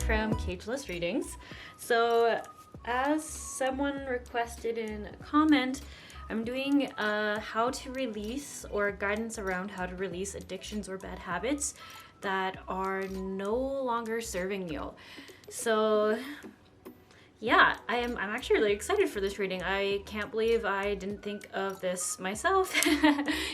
from Cageless Readings. So as someone requested in a comment, I'm doing a how to release or guidance around how to release addictions or bad habits that are no longer serving you. So yeah, I'm actually really excited for this reading. I can't believe I didn't think of this myself.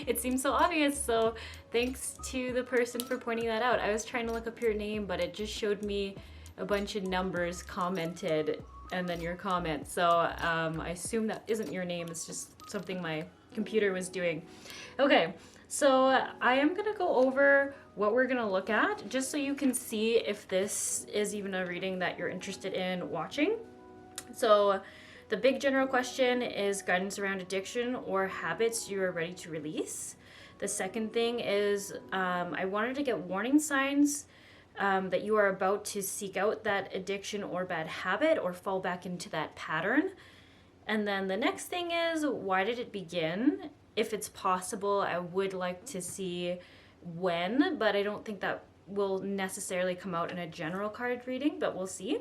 It seems so obvious, so thanks to the person for pointing that out. I was trying to look up your name, but it just showed me a bunch of numbers commented and then your comment. So I assume that isn't your name, it's just something my computer was doing. Okay, so I am gonna go over what we're gonna look at, just so you can see if this is even a reading that you're interested in watching. So the big general question is guidance around addiction or habits you are ready to release. The second thing is I wanted to get warning signs that you are about to seek out that addiction or bad habit or fall back into that pattern. And then the next thing is, why did it begin? If it's possible, I would like to see when, but I don't think that will necessarily come out in a general card reading, but we'll see.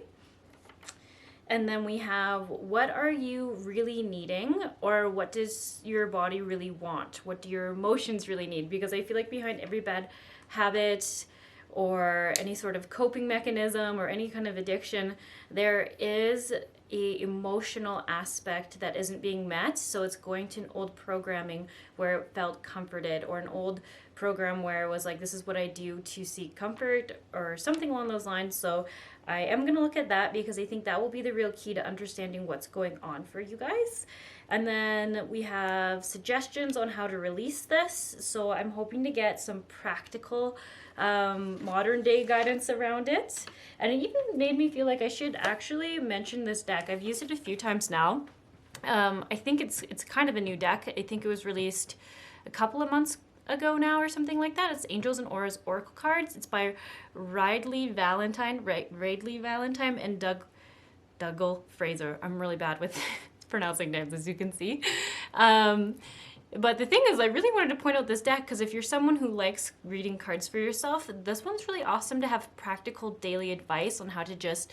And then we have, what are you really needing, or what does your body really want? What do your emotions really need? Because I feel like behind every bad habit or any sort of coping mechanism or any kind of addiction, there is a emotional aspect that isn't being met. So it's going to an old programming where it felt comforted, or an old program where it was like, this is what I do to seek comfort, or something along those lines. So I am going to look at that because I think that will be the real key to understanding what's going on for you guys. And then we have suggestions on how to release this. So I'm hoping to get some practical modern day guidance around it. And it even made me feel like I should actually mention this deck. I've used it a few times now. I think it's kind of a new deck. I think it was released a couple of months ago now or something like that. It's Angels and Auras Oracle Cards. It's by Ridley Valentine and Dougal Fraser. I'm really bad with pronouncing names, as you can see. But the thing is, I really wanted to point out this deck because if you're someone who likes reading cards for yourself, this one's really awesome to have practical daily advice on how to just,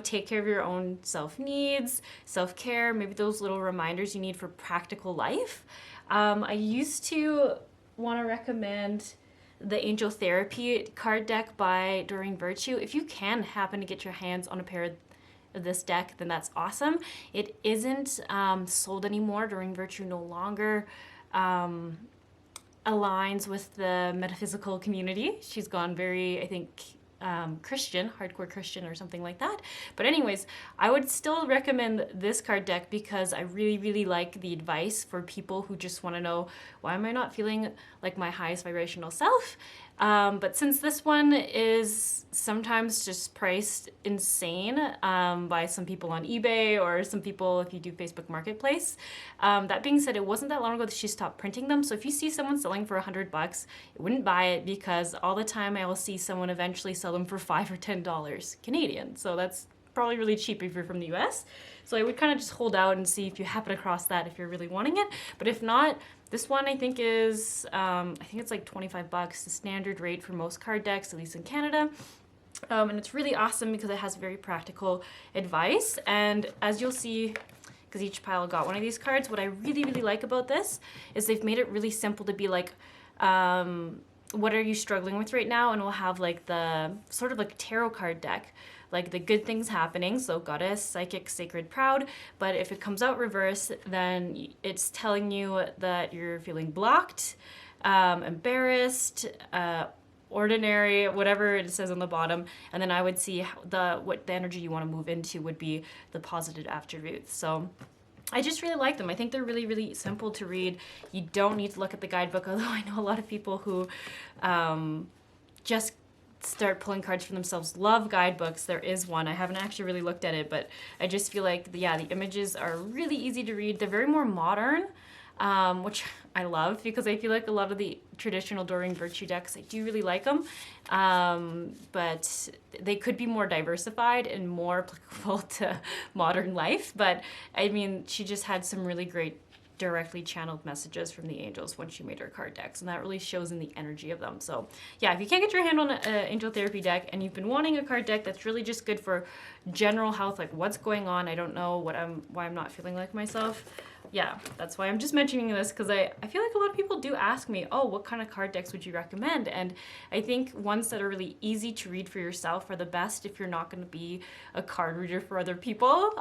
take care of your own self-needs, self-care, maybe those little reminders you need for practical life. I used to want to recommend the Angel Therapy card deck by Doreen Virtue. If you can happen to get your hands on a pair of this deck, then that's awesome. It isn't sold anymore. Doreen Virtue no longer aligns with the metaphysical community. She's gone very, I think, Christian, hardcore Christian or something like that. But anyways, I would still recommend this card deck because I really, really like the advice for people who just want to know, why am I not feeling like my highest vibrational self? But since this one is sometimes just priced insane by some people on eBay or some people if you do Facebook Marketplace, that being said, it wasn't that long ago that she stopped printing them. So if you see someone selling for $100, I wouldn't buy it because all the time I will see someone eventually sell them for $5 or $10 Canadian. So that's probably really cheap if you're from the US. So I would kind of just hold out and see if you happen across that if you're really wanting it. But if not, this one I think is, I think it's like $25, the standard rate for most card decks, at least in Canada. And it's really awesome because it has very practical advice. And as you'll see, because each pile got one of these cards, what I really, really like about this is they've made it really simple to be like, what are you struggling with right now? And we'll have like the sort of like tarot card deck, like the good things happening. So goddess, psychic, sacred, proud. But if it comes out reverse, then it's telling you that you're feeling blocked, embarrassed, ordinary, whatever it says on the bottom. And then I would see what the energy you want to move into would be the positive attributes. So I just really like them. I think they're really, really simple to read. You don't need to look at the guidebook, although I know a lot of people who just start pulling cards for themselves love guidebooks. There is one. I haven't actually really looked at it, but I just feel like, the images are really easy to read. They're very more modern, which I love because I feel like a lot of the traditional Doreen Virtue decks, I do really like them, but they could be more diversified and more applicable to modern life. But I mean, she just had some really great directly channeled messages from the angels when she made her card decks, and that really shows in the energy of them. So yeah, if you can't get your hand on an angel therapy deck and you've been wanting a card deck that's really just good for general health, like what's going on, I don't know why I'm not feeling like myself. Yeah, that's why I'm just mentioning this, because I feel like a lot of people do ask me, oh, what kind of card decks would you recommend? And I think ones that are really easy to read for yourself are the best if you're not going to be a card reader for other people,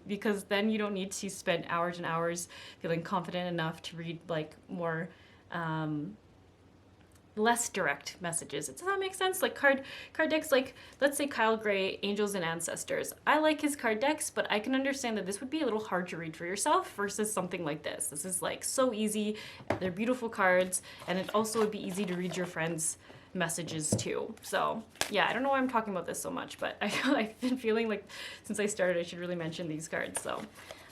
because then you don't need to spend hours and hours feeling confident enough to read like more less direct messages. Does that make sense? Like card decks, like let's say Kyle Gray, Angels and Ancestors. I like his card decks, but I can understand that this would be a little hard to read for yourself versus something like this. This is like so easy. They're beautiful cards, and it also would be easy to read your friends' messages too. So yeah, I don't know why I'm talking about this so much, but I've been feeling like since I started I should really mention these cards. So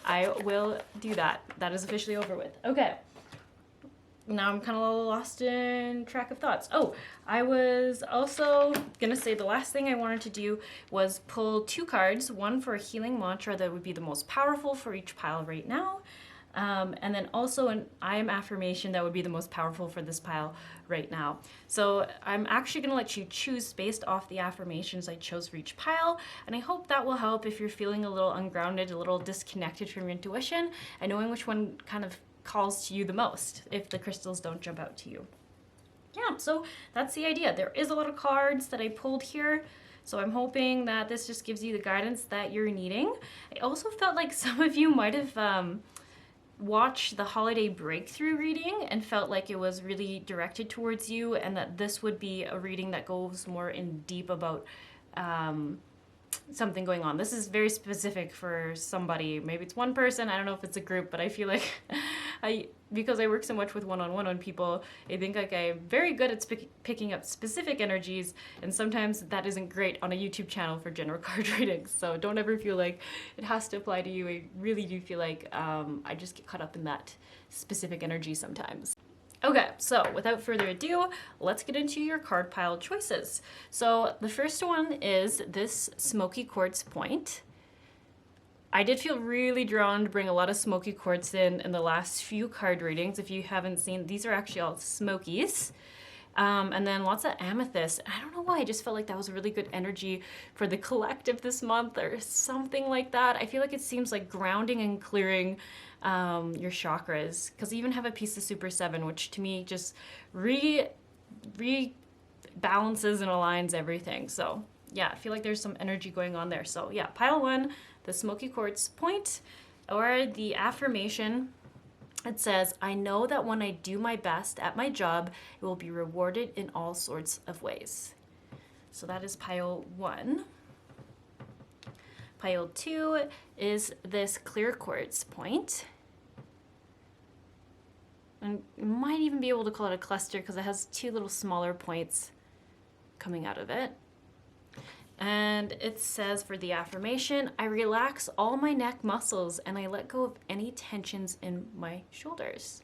I will do that. That is officially over with. Okay. Now I'm kind of lost in track of thoughts. Oh, I was also gonna say the last thing I wanted to do was pull 2 cards, one for a healing mantra that would be the most powerful for each pile right now, and then also an I am affirmation that would be the most powerful for this pile right now. So I'm actually gonna let you choose based off the affirmations I chose for each pile, and I hope that will help if you're feeling a little ungrounded, a little disconnected from your intuition, and knowing which one kind of calls to you the most if the crystals don't jump out to you. Yeah, so that's the idea. There is a lot of cards that I pulled here, so I'm hoping that this just gives you the guidance that you're needing. I also felt like some of you might have watched the holiday breakthrough reading and felt like it was really directed towards you, and that this would be a reading that goes more in deep about something going on. This is very specific for somebody. Maybe it's one person. I don't know if it's a group, but I feel like because I work so much with one-on-one on people, I think like I'm very good at picking up specific energies, and sometimes that isn't great on a YouTube channel for general card readings. So don't ever feel like it has to apply to you. I really do feel like I just get caught up in that specific energy sometimes. Okay, so without further ado, let's get into your card pile choices. So the first one is this Smokey Quartz point. I did feel really drawn to bring a lot of Smokey Quartz in the last few card readings. If you haven't seen, these are actually all Smokies. And then lots of Amethyst. I don't know why, I just felt like that was a really good energy for the collective this month or something like that. I feel like it seems like grounding and clearing your chakras, because you even have a piece of Super 7, which to me just rebalances and aligns everything. So yeah, I feel like there's some energy going on there. So yeah, pile 1, the Smokey Quartz point, or the affirmation. It says, I know that when I do my best at my job, it will be rewarded in all sorts of ways. So that is pile 1. Pile 2 is this clear quartz point. And you might even be able to call it a cluster because it has 2 little smaller points coming out of it. And it says for the affirmation, I relax all my neck muscles and I let go of any tensions in my shoulders.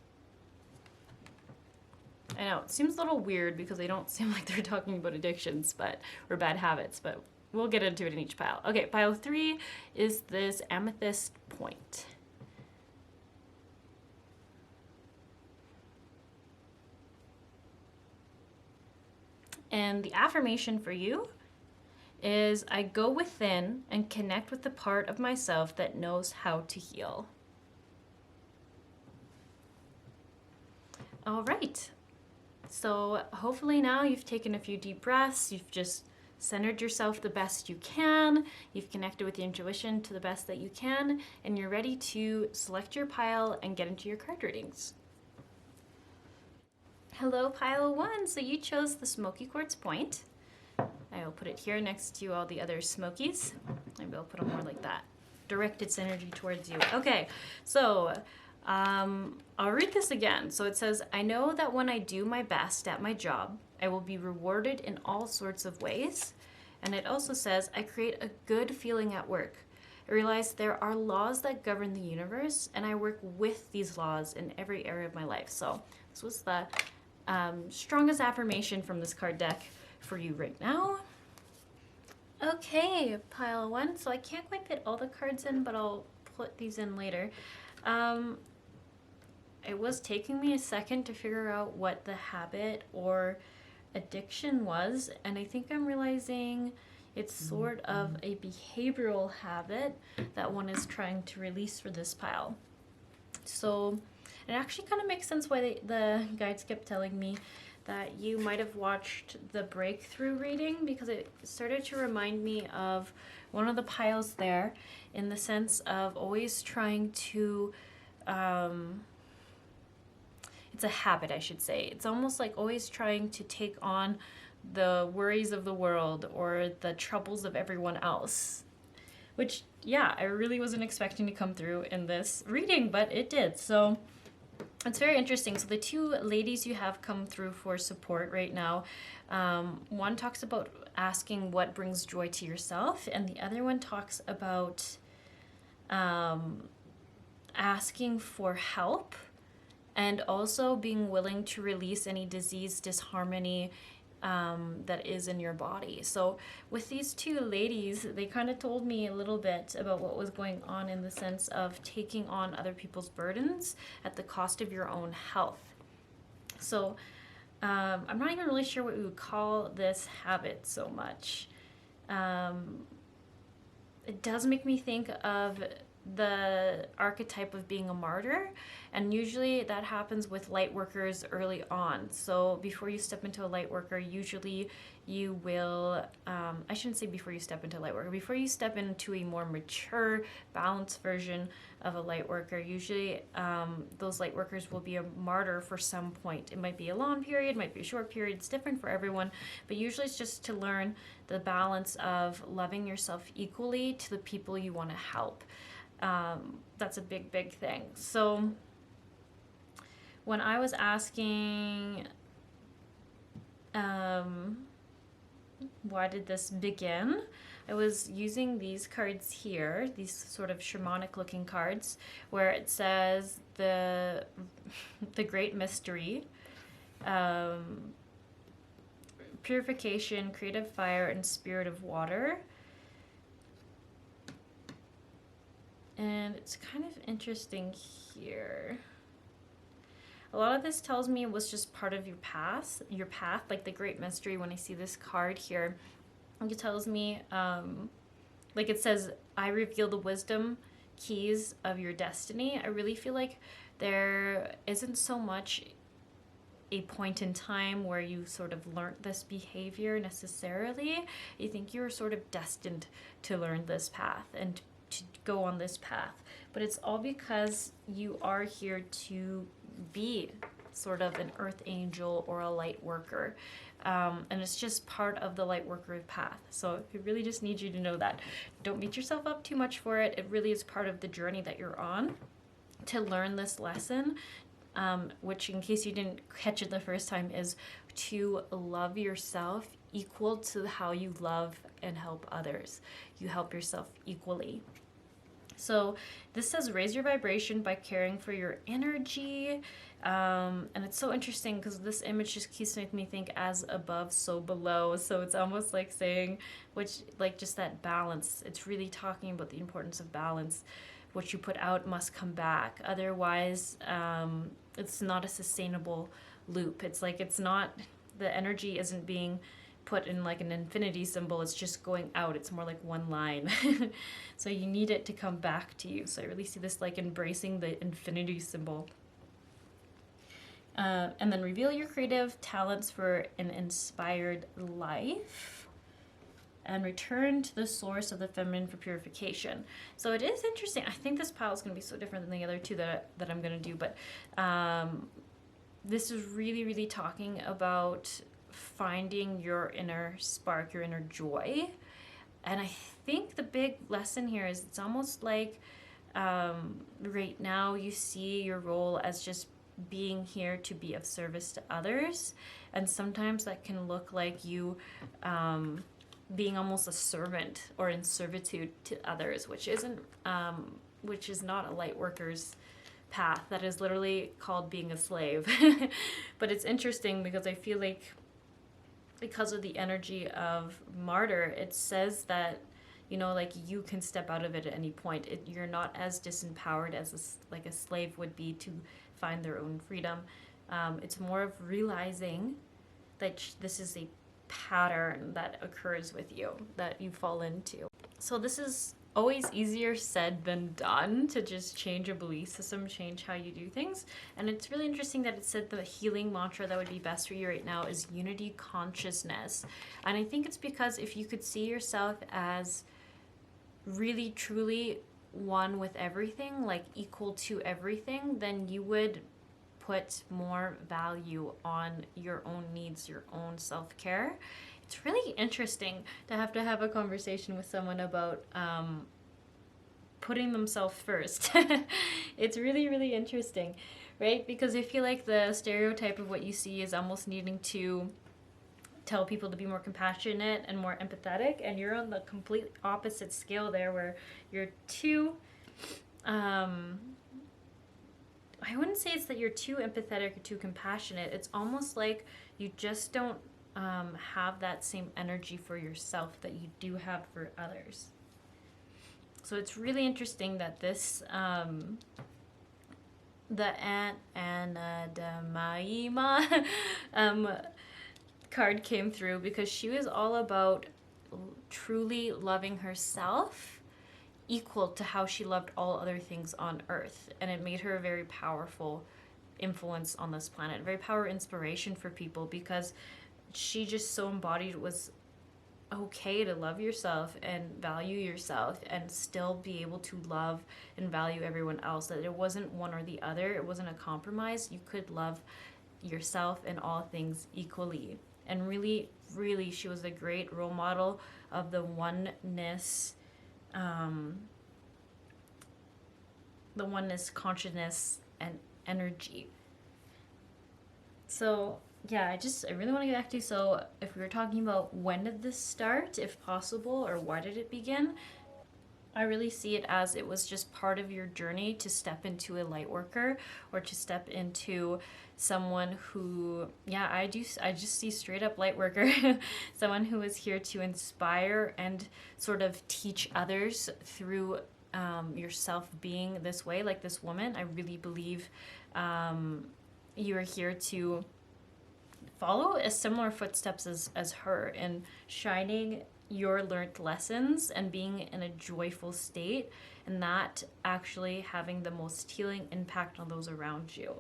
I know, it seems a little weird because they don't seem like they're talking about addictions or bad habits, but we'll get into it in each pile. Okay, pile 3 is this Amethyst point. And the affirmation for you is I go within and connect with the part of myself that knows how to heal. All right. So hopefully now you've taken a few deep breaths, you've just centered yourself the best you can, you've connected with your intuition to the best that you can, and you're ready to select your pile and get into your card readings. Hello, pile 1. So you chose the Smokey Quartz point. I will put it here next to all the other Smokies. Maybe I'll put them more like that. Direct its energy towards you. Okay, so I'll read this again. So it says, I know that when I do my best at my job, I will be rewarded in all sorts of ways. And it also says, I create a good feeling at work. I realize there are laws that govern the universe, and I work with these laws in every area of my life. So this was the strongest affirmation from this card deck for you right now. Okay, pile 1. So I can't quite fit all the cards in, but I'll put these in later. it was taking me a second to figure out what the habit or addiction was, and I think I'm realizing it's sort of a behavioral habit that one is trying to release for this pile. So it actually kind of makes sense why the guides kept telling me that you might have watched the breakthrough reading, because it started to remind me of one of the piles there, in the sense of always trying to it's a habit, I should say. It's almost like always trying to take on the worries of the world or the troubles of everyone else. Which, yeah, I really wasn't expecting to come through in this reading, but it did. So it's very interesting. So the two ladies you have come through for support right now, one talks about asking what brings joy to yourself, and the other one talks about asking for help, and also being willing to release any disease, disharmony that is in your body. So with these two ladies, they kind of told me a little bit about what was going on, in the sense of taking on other people's burdens at the cost of your own health. So I'm not even really sure what we would call this habit so much. It does make me think of the archetype of being a martyr, and usually that happens with light workers early on. So before you step into a light worker, usually you will I shouldn't say before you step into a light worker, before you step into a more mature, balanced version of a light worker, usually those light workers will be a martyr for some point. It might be a long period, might be a short period, it's different for everyone, but usually it's just to learn the balance of loving yourself equally to the people you want to help. That's a big, big thing. So when I was asking, why did this begin? I was using these cards here, these sort of shamanic looking cards, where it says the great mystery, purification, creative fire, and spirit of water. And it's kind of interesting here. A lot of this tells me it was just part of your path, like the great mystery. When I see this card here, it tells me, like it says, I reveal the wisdom keys of your destiny. I really feel like there isn't so much a point in time where you sort of learned this behavior necessarily. I think you were sort of destined to learn this path and to go on this path, but it's all because you are here to be sort of an earth angel or a light worker, and it's just part of the light worker path. So I really just need you to know that. Don't beat yourself up too much for it. It really is part of the journey that you're on to learn this lesson, which, in case you didn't catch it the first time, is to love yourself equal to how you love and help others. You help yourself equally. So this says raise your vibration by caring for your energy. And it's so interesting because this image just keeps making me think as above, so below. So it's almost like saying, which, like, just that balance. It's really talking about the importance of balance. What you put out must come back. Otherwise, it's not a sustainable loop. It's like, it's not, the energy isn't being put in like an infinity symbol, it's just going out. It's more like one line. So you need it to come back to you. So I really see this like embracing the infinity symbol. And then reveal your creative talents for an inspired life, and return to the source of the feminine for purification. So it is interesting. I think this pile is going to be so different than the other two that I'm going to do, but this is really, really talking about finding your inner spark, your inner joy. And I think the big lesson here is it's almost like right now you see your role as just being here to be of service to others, and sometimes that can look like you being almost a servant or in servitude to others, which isn't which is not a light worker's path. That is literally called being a slave. But it's interesting because I feel like because of the energy of martyr, it says that, you know, like you can step out of it at any point. You're not as disempowered as like a slave would be to find their own freedom. It's more of realizing that this is a pattern that occurs with you, that you fall into. So this is always easier said than done, to just change a belief system, change how you do things. And it's really interesting that it said the healing mantra that would be best for you right now is unity consciousness. And I think it's because if you could see yourself as really truly one with everything, like equal to everything, then you would put more value on your own needs, your own self-care. It's really interesting to have a conversation with someone about putting themselves first. It's really, really interesting, right? Because I feel like the stereotype of what you see is almost needing to tell people to be more compassionate and more empathetic, and you're on the complete opposite scale there, where you're too I wouldn't say it's that you're too empathetic or too compassionate. It's almost like you just don't have that same energy for yourself that you do have for others. So it's really interesting that this the Aunt Anadamaima card came through, because she was all about truly loving herself equal to how she loved all other things on earth, and it made her a very powerful influence on this planet, a very powerful inspiration for people, because she just so embodied was okay to love yourself and value yourself and still be able to love and value everyone else, that it wasn't one or the other, it wasn't a compromise. You could love yourself and all things equally. And really, really, she was a great role model of the oneness consciousness and energy. So yeah, I really want to get back to you. So if we were talking about when did this start, if possible, or why did it begin, I really see it as it was just part of your journey to step into a light worker, or to step into someone who, yeah, I just see straight up light worker, someone who is here to inspire and sort of teach others through yourself being this way, like this woman. I really believe you are here to follow a similar footsteps as her, in shining your learned lessons and being in a joyful state, and that actually having the most healing impact on those around you,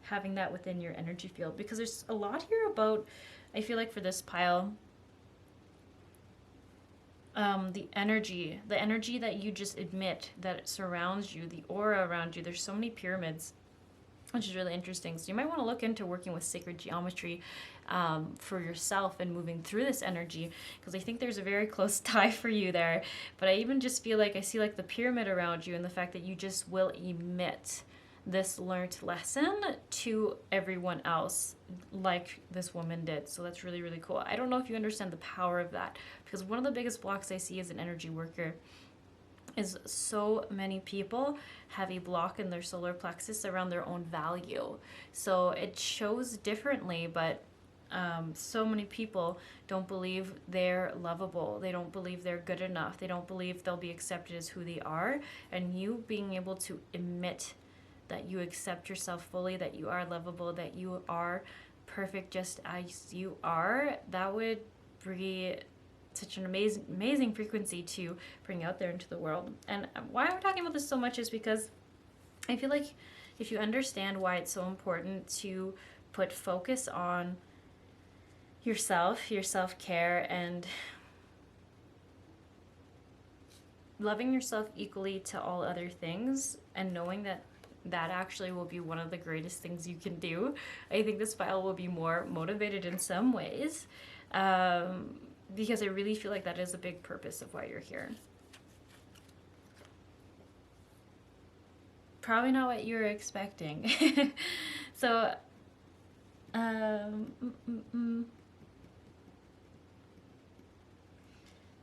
having that within your energy field. Because there's a lot here about, I feel like for this pile, the energy that you just emit, that surrounds you, the aura around you. There's so many pyramids, which is really interesting. So you might want to look into working with sacred geometry for yourself and moving through this energy, because I think there's a very close tie for you there. But I even just feel like I see like the pyramid around you, and the fact that you just will emit this learned lesson to everyone else like this woman did. So that's really, really cool. I don't know if you understand the power of that, because one of the biggest blocks I see as an energy worker is so many people have a block in their solar plexus around their own value. So it shows differently, but so many people don't believe they're lovable. They don't believe they're good enough. They don't believe they'll be accepted as who they are. And you being able to emit that you accept yourself fully, that you are lovable, that you are perfect just as you are, that would be such an amazing frequency to bring out there into the world. And why I'm talking about this so much is because I feel like if you understand why it's so important to put focus on yourself, your self-care, and loving yourself equally to all other things, and knowing that that actually will be one of the greatest things you can do, I think this file will be more motivated in some ways. Because I really feel like that is a big purpose of why you're here. Probably not what you were expecting. So,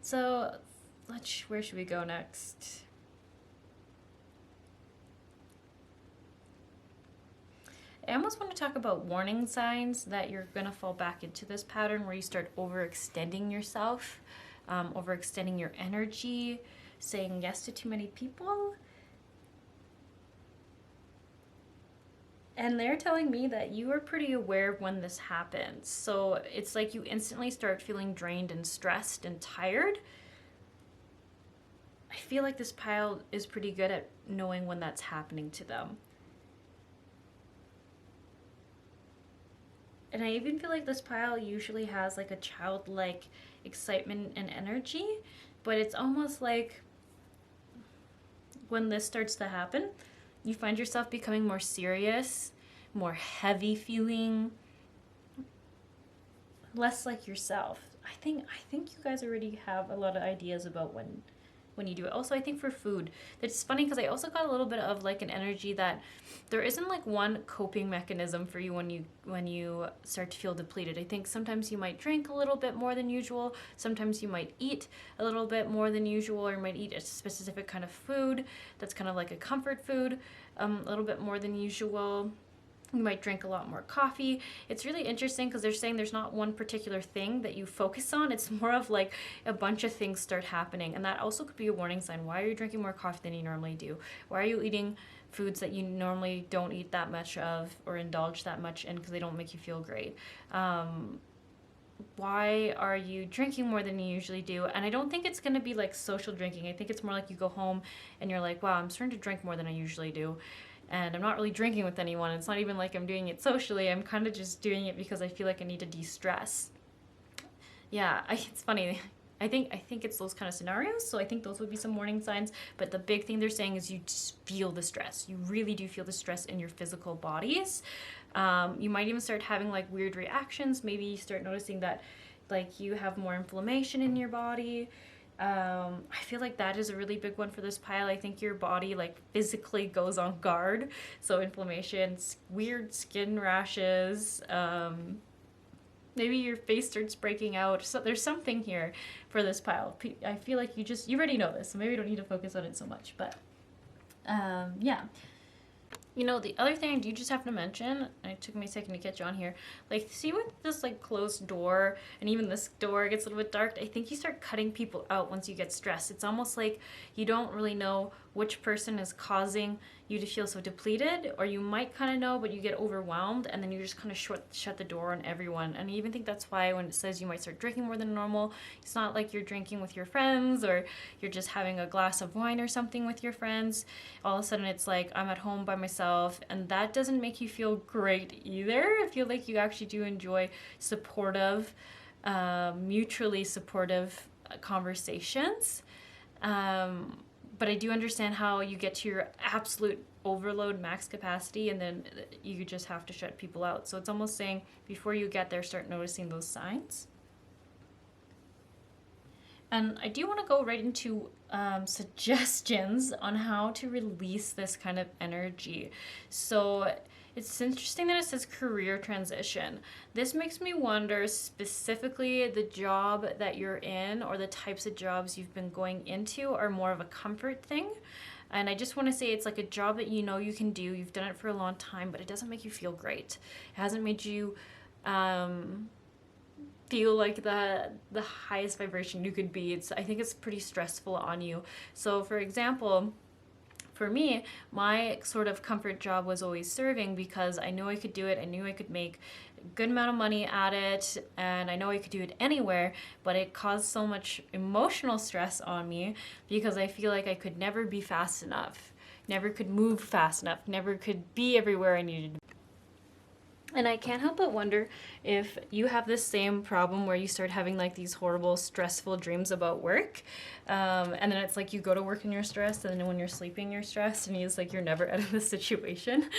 so where should we go next? I almost want to talk about warning signs that you're going to fall back into this pattern where you start overextending yourself, overextending your energy, saying yes to too many people. And they're telling me that you are pretty aware of when this happens. So it's like you instantly start feeling drained and stressed and tired. I feel like this pile is pretty good at knowing when that's happening to them. And I even feel like this pile usually has like a childlike excitement and energy, but it's almost like when this starts to happen, you find yourself becoming more serious, more heavy feeling, less like yourself. I think you guys already have a lot of ideas about when you do it. Also, I think for food, it's funny because I also got a little bit of like an energy that there isn't like one coping mechanism for you when you start to feel depleted. I think sometimes you might drink a little bit more than usual. Sometimes you might eat a little bit more than usual, or you might eat a specific kind of food that's kind of like a comfort food, a little bit more than usual. You might drink a lot more coffee. It's really interesting because they're saying there's not one particular thing that you focus on. It's more of like a bunch of things start happening. And that also could be a warning sign. Why are you drinking more coffee than you normally do? Why are you eating foods that you normally don't eat that much of or indulge that much in because they don't make you feel great? Why are you drinking more than you usually do? And I don't think it's going to be like social drinking. I think it's more like you go home and you're like, wow, I'm starting to drink more than I usually do. And I'm not really drinking with anyone. It's not even like I'm doing it socially. I'm kind of just doing it because I feel like I need to de-stress. Yeah, it's funny. I think it's those kind of scenarios. So I think those would be some warning signs. But the big thing they're saying is you just feel the stress. You really do feel the stress in your physical bodies. You might even start having like weird reactions. Maybe you start noticing that like you have more inflammation in your body. I feel like that is a really big one for this pile. I think your body like physically goes on guard. So inflammation, weird skin rashes, maybe your face starts breaking out. So there's something here for this pile. I feel like you already know this, so maybe you don't need to focus on it so much. But yeah. You know, the other thing I do just have to mention, and it took me a second to catch on here, like, see with this, like, closed door, and even this door gets a little bit dark, I think you start cutting people out once you get stressed. It's almost like you don't really know which person is causing you to feel so depleted, or you might kind of know, but you get overwhelmed, and then you just kind of shut the door on everyone. And I even think that's why when it says you might start drinking more than normal, it's not like you're drinking with your friends, or you're just having a glass of wine or something with your friends. All of a sudden it's like, I'm at home by myself, and that doesn't make you feel great either. I feel like you actually do enjoy supportive, mutually supportive conversations. But I do understand how you get to your absolute overload max capacity and then you just have to shut people out. So it's almost saying before you get there, start noticing those signs. And I do want to go right into suggestions on how to release this kind of energy. So it's interesting that it says career transition. This makes me wonder specifically the job that you're in or the types of jobs you've been going into are more of a comfort thing. And I just want to say it's like a job that you know you can do. You've done it for a long time, but it doesn't make you feel great. It hasn't made you feel like the highest vibration you could be. I think it's pretty stressful on you. So for example, for me, my sort of comfort job was always serving because I knew I could do it. I knew I could make a good amount of money at it, and I know I could do it anywhere, but it caused so much emotional stress on me because I feel like I could never be fast enough, never could move fast enough, never could be everywhere I needed to be. And I can't help but wonder if you have this same problem where you start having like these horrible, stressful dreams about work. And then it's like you go to work and you're stressed, and then when you're sleeping, you're stressed, and it's like you're never out of the situation.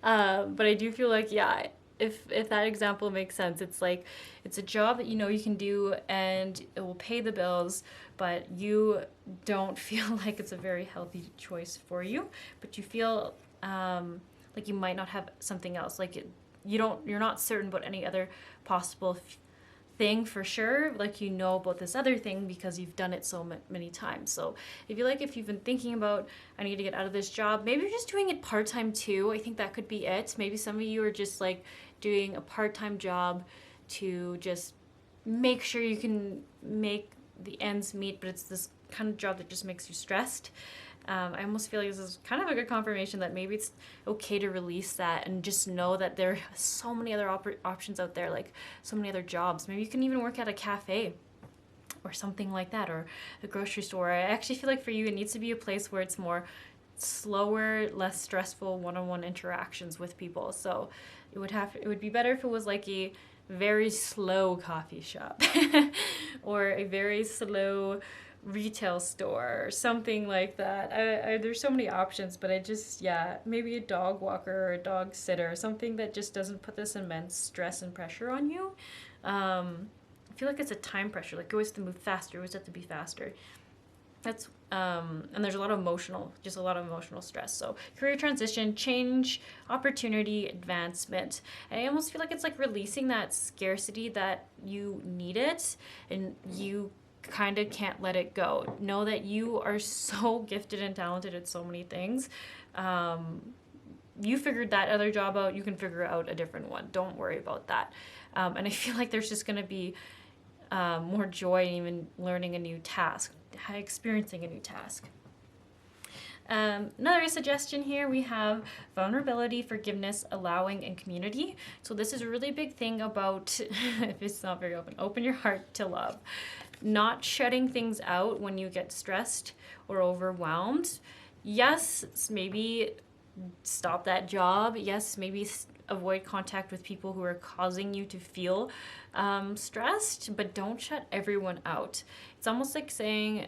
But I do feel like, yeah, if that example makes sense, it's like it's a job that you know you can do and it will pay the bills, but you don't feel like it's a very healthy choice for you, but you feel like you might not have something else, like you're not certain about any other possible thing for sure, like you know about this other thing because you've done it so many times. So if you've been thinking about, I need to get out of this job, maybe you're just doing it part-time too. I think that could be it. Maybe some of you are just like doing a part-time job to just make sure you can make the ends meet, but it's this kind of job that just makes you stressed. I almost feel like this is kind of a good confirmation that maybe it's okay to release that and just know that there are so many other options out there, like so many other jobs. Maybe you can even work at a cafe or something like that, or a grocery store. I actually feel like for you, it needs to be a place where it's more slower, less stressful one-on-one interactions with people. So it would be better if it was like a very slow coffee shop or a very slow retail store or something like that. There's so many options, but maybe a dog walker or a dog sitter, something that just doesn't put this immense stress and pressure on you. I feel like it's a time pressure, like you always have to move faster, always have to be faster. That's and there's a lot of emotional stress. So career transition, change, opportunity, advancement. And I almost feel like it's like releasing that scarcity that you need it, and you kind of can't let it go. Know that you are so gifted and talented at so many things. You figured that other job out, you can figure out a different one. Don't worry about that. And I feel like there's just going to be more joy in even learning a new task, experiencing a new task. Another suggestion here, we have vulnerability, forgiveness, allowing, and community. So this is a really big thing about, if it's not very open your heart to love. Not shutting things out when you get stressed or overwhelmed. Yes, maybe stop that job. Yes, maybe avoid contact with people who are causing you to feel stressed, but don't shut everyone out. It's almost like saying,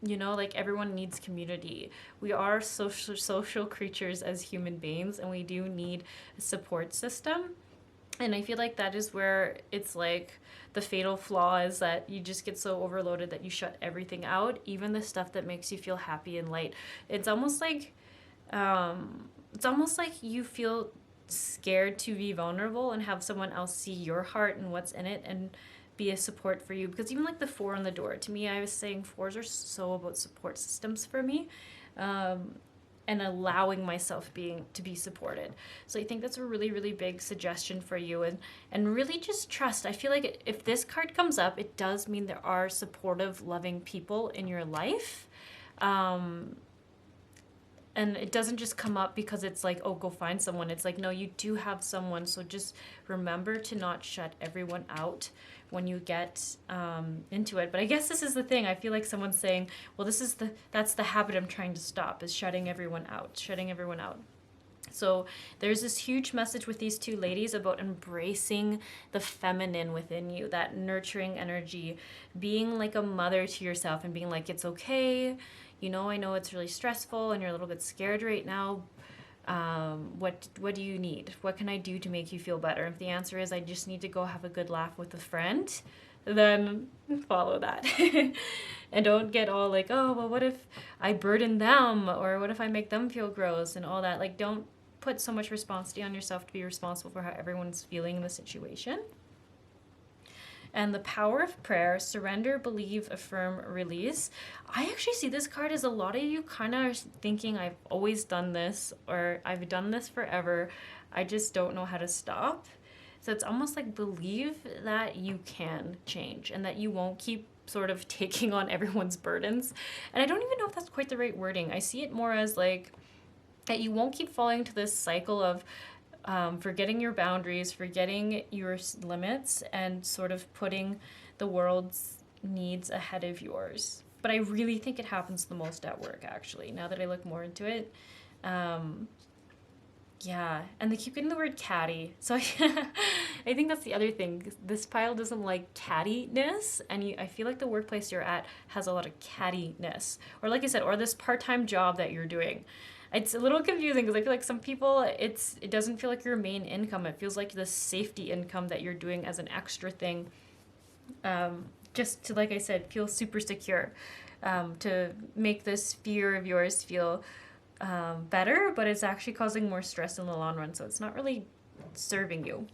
like everyone needs community. We are social creatures as human beings, and we do need a support system. And I feel like that is where it's like the fatal flaw is that you just get so overloaded that you shut everything out, even the stuff that makes you feel happy and light. It's almost like you feel scared to be vulnerable and have someone else see your heart and what's in it and be a support for you. Because even like the 4 on the door, to me, I was saying 4s are so about support systems for me. And allowing myself to be supported. So I think that's a really, really big suggestion for you, and really just trust. I feel like if this card comes up, it does mean there are supportive, loving people in your life. And it doesn't just come up because it's like, oh, go find someone. It's like, no, you do have someone. So just remember to not shut everyone out when you get into it. But I guess this is the thing. I feel like someone's saying, well, that's the habit I'm trying to stop, is shutting everyone out. So there's this huge message with these 2 ladies about embracing the feminine within you, that nurturing energy, being like a mother to yourself and being like, it's okay. I know it's really stressful and you're a little bit scared right now. What do you need? What can I do to make you feel better? If the answer is I just need to go have a good laugh with a friend, then follow that. And don't get all like, oh, well, what if I burden them? Or what if I make them feel gross and all that? Like, don't put so much responsibility on yourself to be responsible for how everyone's feeling in the situation. And the power of prayer, surrender, believe, affirm, release. I actually see this card as a lot of you kind of thinking, I've always done this, or I've done this forever. I just don't know how to stop. So it's almost like believe that you can change and that you won't keep sort of taking on everyone's burdens. And I don't even know if that's quite the right wording. I see it more as like that you won't keep falling into this cycle of forgetting your boundaries, forgetting your limits, and sort of putting the world's needs ahead of yours. But I really think it happens the most at work, actually, now that I look more into it. Yeah, and they keep getting the word catty. So I think that's the other thing. This pile doesn't like cattiness, and I feel like the workplace you're at has a lot of cattiness. Or like I said, or this part-time job that you're doing. It's a little confusing because I feel like some people, it doesn't feel like your main income. It feels like the safety income that you're doing as an extra thing, just to, like I said, feel super secure, to make this fear of yours feel better, but it's actually causing more stress in the long run. So it's not really serving you.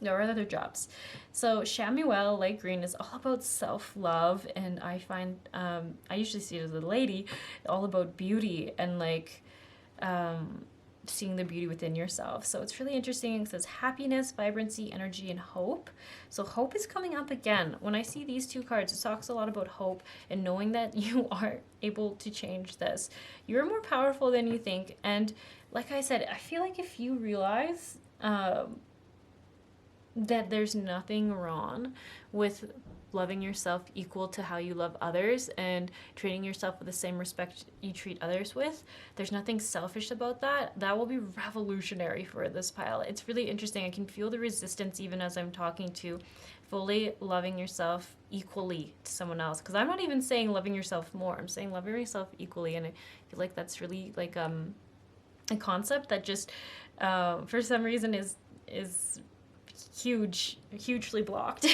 Or other jobs. So Shamuel, light green, is all about self-love, and I find I usually see it as a lady, all about beauty and like seeing the beauty within yourself. So it's really interesting. It says happiness, vibrancy, energy, and hope. So hope is coming up again. When I see these two cards, it talks a lot about hope and knowing that you are able to change this. You're more powerful than you think. And like I said, I feel like if you realize that there's nothing wrong with loving yourself equal to how you love others and treating yourself with the same respect you treat others with, there's nothing selfish about that. That will be revolutionary for this pile. It's really interesting. I can feel the resistance even as I'm talking to fully loving yourself equally to someone else, because I'm not even saying loving yourself more, I'm saying loving yourself equally. And I feel like that's really like a concept that just for some reason is hugely blocked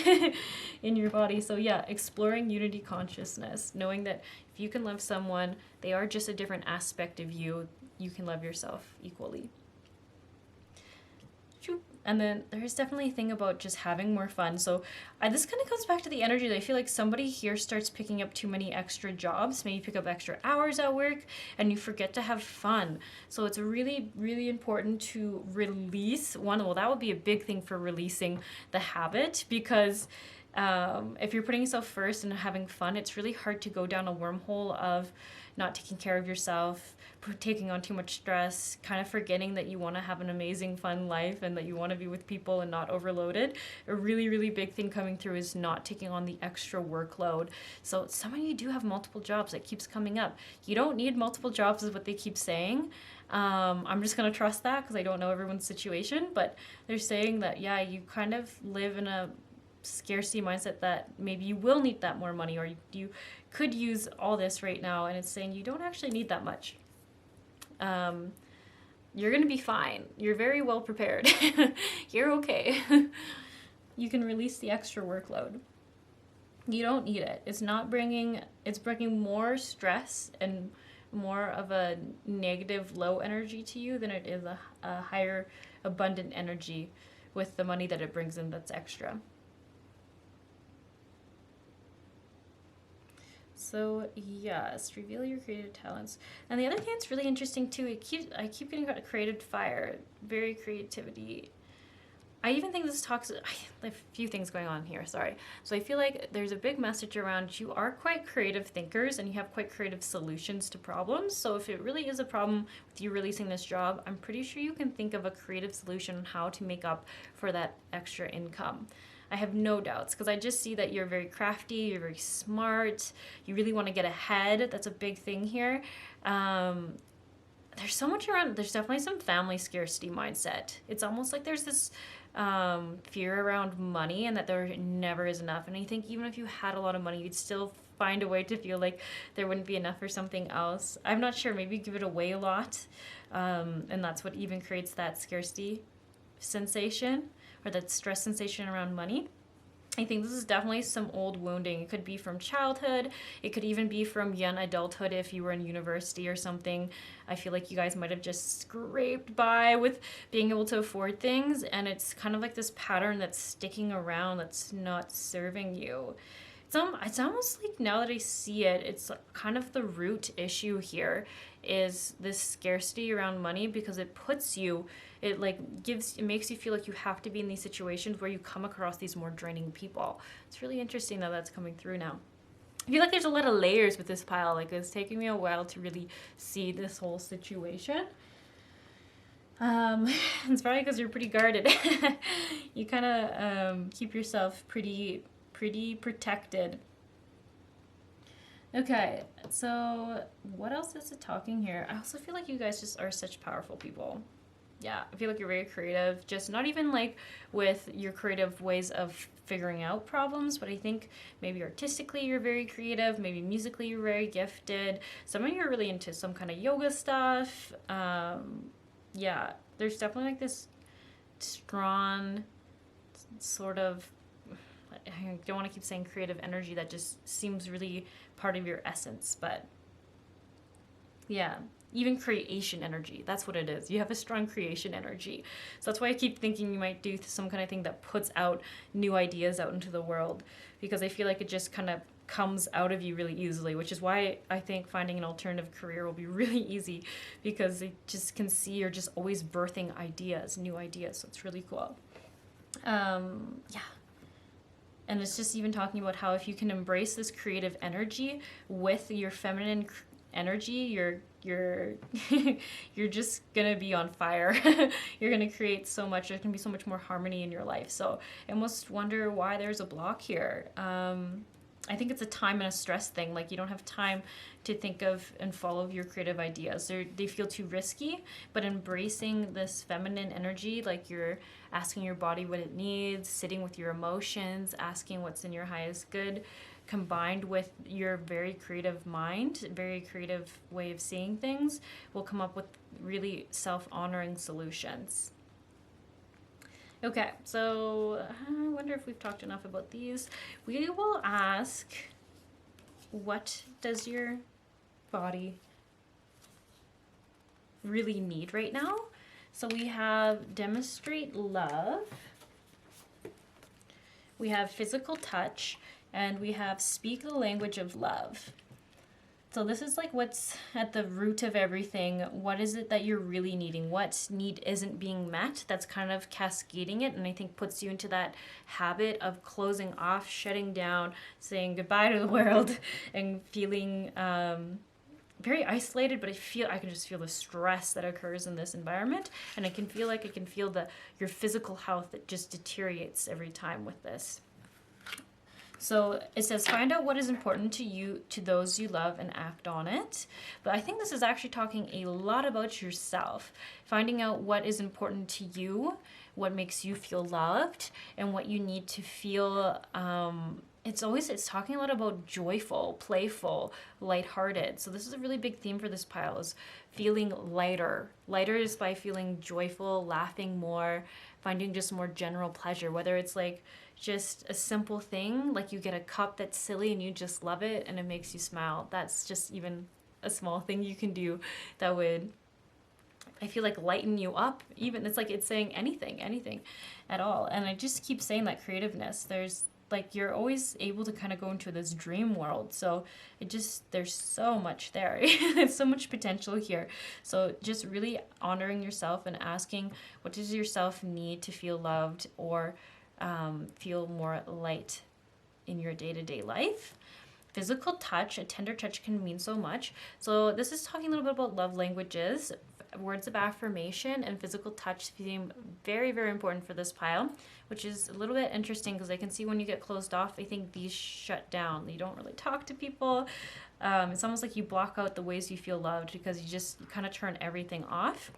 in your body. So yeah, exploring unity consciousness, knowing that if you can love someone, they are just a different aspect of you, you can love yourself equally. And then there's definitely a thing about just having more fun. So this kind of comes back to the energy that I feel like somebody here starts picking up too many extra jobs, maybe pick up extra hours at work, and you forget to have fun. So it's really, really important to release one. Well, that would be a big thing for releasing the habit, because if you're putting yourself first and having fun, it's really hard to go down a wormhole of not taking care of yourself, taking on too much stress, kind of forgetting that you want to have an amazing, fun life and that you want to be with people and not overloaded. A really, really big thing coming through is not taking on the extra workload. So some of you do have multiple jobs. That keeps coming up. You don't need multiple jobs is what they keep saying. I'm just going to trust that because I don't know everyone's situation, but they're saying that, yeah, you kind of live in a scarcity mindset that maybe you will need that more money, or you could use all this right now, and it's saying you don't actually need that much. You're gonna be fine. You're very well prepared. You're okay. You can release the extra workload. You don't need it. It's bringing more stress and more of a negative low energy to you than it is a higher abundant energy with the money that it brings in that's extra. So yes, reveal your creative talents. And the other thing that's really interesting too, I keep getting about creative fire, very creativity. I even think this talks, a few things going on here, sorry. So I feel like there's a big message around you are quite creative thinkers and you have quite creative solutions to problems. So if it really is a problem with you releasing this job, I'm pretty sure you can think of a creative solution on how to make up for that extra income. I have no doubts, because I just see that you're very crafty, you're very smart, you really want to get ahead. That's a big thing here. There's so much around, there's definitely some family scarcity mindset. It's almost like there's this fear around money and that there never is enough. And I think even if you had a lot of money, you'd still find a way to feel like there wouldn't be enough for something else. I'm not sure, maybe give it away a lot. And that's what even creates that scarcity sensation, or that stress sensation around money. I think this is definitely some old wounding. It could be from childhood. It could even be from young adulthood if you were in university or something. I feel like you guys might have just scraped by with being able to afford things, and it's kind of like this pattern that's sticking around that's not serving you. It's almost like, now that I see it, it's kind of the root issue here is this scarcity around money, because it puts you, it makes you feel like you have to be in these situations where you come across these more draining people. It's really interesting that that's coming through now. I feel like there's a lot of layers with this pile. Like, it's taking me a while to really see this whole situation. It's probably because you're pretty guarded. You kind of keep yourself pretty protected. Okay, so what else is it talking here? I also feel like you guys just are such powerful people. Yeah, I feel like you're very creative, just not even like with your creative ways of figuring out problems, but I think maybe artistically you're very creative, maybe musically you're very gifted. Some of you are really into some kind of yoga stuff. Yeah, there's definitely like this strong sort of, I don't want to keep saying creative energy, that just seems really part of your essence, but yeah, even creation energy, that's what it is. You have a strong creation energy. So that's why I keep thinking you might do some kind of thing that puts out new ideas out into the world, because I feel like it just kind of comes out of you really easily, which is why I think finding an alternative career will be really easy, because they just can see you're just always birthing ideas, new ideas. So it's really cool. Yeah. And it's just even talking about how if you can embrace this creative energy with your feminine energy, you're you're just gonna be on fire. You're gonna create so much. There's gonna be so much more harmony in your life. So I almost wonder why there's a block here. I think it's a time and a stress thing. Like, you don't have time to think of and follow your creative ideas. They feel too risky, but embracing this feminine energy, like you're asking your body what it needs, sitting with your emotions, asking what's in your highest good, combined with your very creative mind, very creative way of seeing things, will come up with really self-honoring solutions. Okay, so I wonder if we've talked enough about these. We will ask, what does your body really need right now? So we have demonstrate love, we have physical touch, and we have speak the language of love. So this is like what's at the root of everything. What is it that you're really needing? What need isn't being met that's kind of cascading it, and I think puts you into that habit of closing off, shutting down, saying goodbye to the world, and feeling very isolated. But I can just feel the stress that occurs in this environment, and I can feel your physical health that just deteriorates every time with this. So it says, find out what is important to you, to those you love, and act on it. But I think this is actually talking a lot about yourself, finding out what is important to you, what makes you feel loved, and what you need to feel. It's talking a lot about joyful, playful, lighthearted. So this is a really big theme for this pile, is feeling lighter. Lighter is by feeling joyful, laughing more, finding just more general pleasure, whether it's like just a simple thing, like you get a cup that's silly and you just love it and it makes you smile. That's just even a small thing you can do that would, I feel like, lighten you up. Even it's saying anything at all. And I just keep saying that creativeness, there's like, you're always able to kind of go into this dream world. So there's so much there. There's so much potential here. So just really honoring yourself and asking, what does yourself need to feel loved or feel more light in your day-to-day life? Physical touch, a tender touch can mean so much. So this is talking a little bit about love languages. Words of affirmation and physical touch seem very, very important for this pile, which is a little bit interesting because I can see when you get closed off, I think these shut down. You don't really talk to people. It's almost like you block out the ways you feel loved because you kind of turn everything off.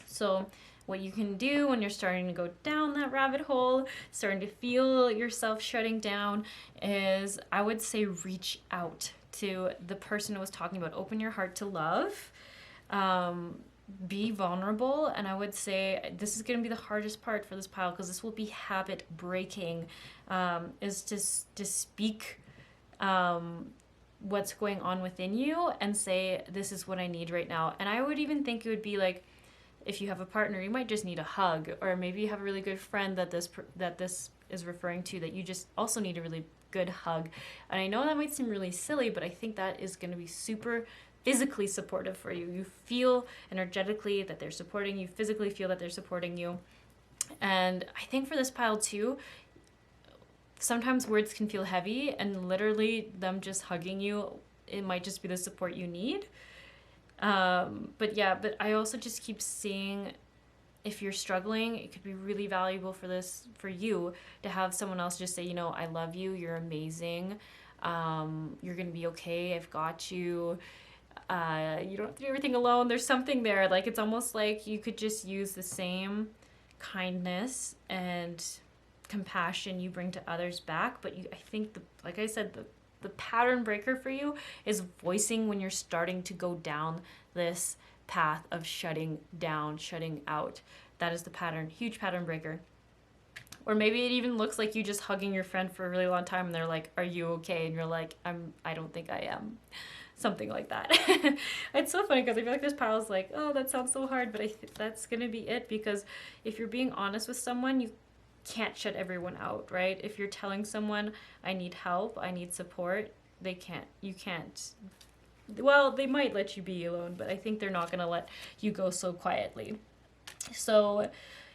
So what you can do when you're starting to go down that rabbit hole, starting to feel yourself shutting down, is I would say reach out to the person who was talking about. Open your heart to love. Be vulnerable. And I would say this is going to be the hardest part for this pile because this will be habit breaking, is to speak what's going on within you and say, this is what I need right now. And I would even think it would be like, if you have a partner, you might just need a hug, or maybe you have a really good friend that this is referring to, that you just also need a really good hug. And I know that might seem really silly, but I think that is going to be super physically supportive for you. You feel energetically that they're supporting you, physically feel that they're supporting you. And I think for this pile too, sometimes words can feel heavy, and literally them just hugging you, it might just be the support you need. But I also just keep seeing, if you're struggling, it could be really valuable for you to have someone else just say, I love you, you're amazing, you're gonna be okay, I've got you, you don't have to do everything alone. There's something there. Like, it's almost like you could just use the same kindness and compassion you bring to others back, but I think like I said, the pattern breaker for you is voicing when you're starting to go down this path of shutting down, shutting out. That is the pattern, huge pattern breaker. Or maybe it even looks like you just hugging your friend for a really long time and they're like, are you okay? And you're like, I don't think I am. Something like that. It's so funny because I feel like this pile is like, oh, that sounds so hard, but that's going to be it, because if you're being honest with someone, can't shut everyone out, right? If you're telling someone, I need help, I need support, you can't, well, they might let you be alone, but I think they're not going to let you go so quietly. So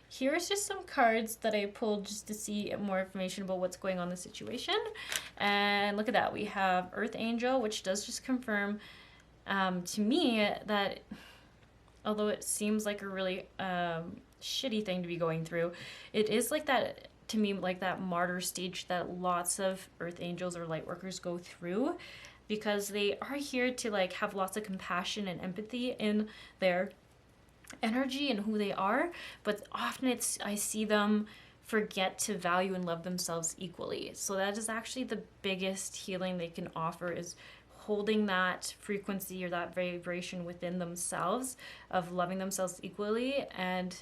here's just some cards that I pulled just to see more information about what's going on in the situation. And look at that. We have Earth Angel, which does just confirm to me that although it seems like a really shitty thing to be going through, it is like that, to me, like that martyr stage that lots of Earth Angels or light workers go through, because they are here to like have lots of compassion and empathy in their energy and who they are, but often I see them forget to value and love themselves equally. So that is actually the biggest healing they can offer, is holding that frequency or that vibration within themselves of loving themselves equally and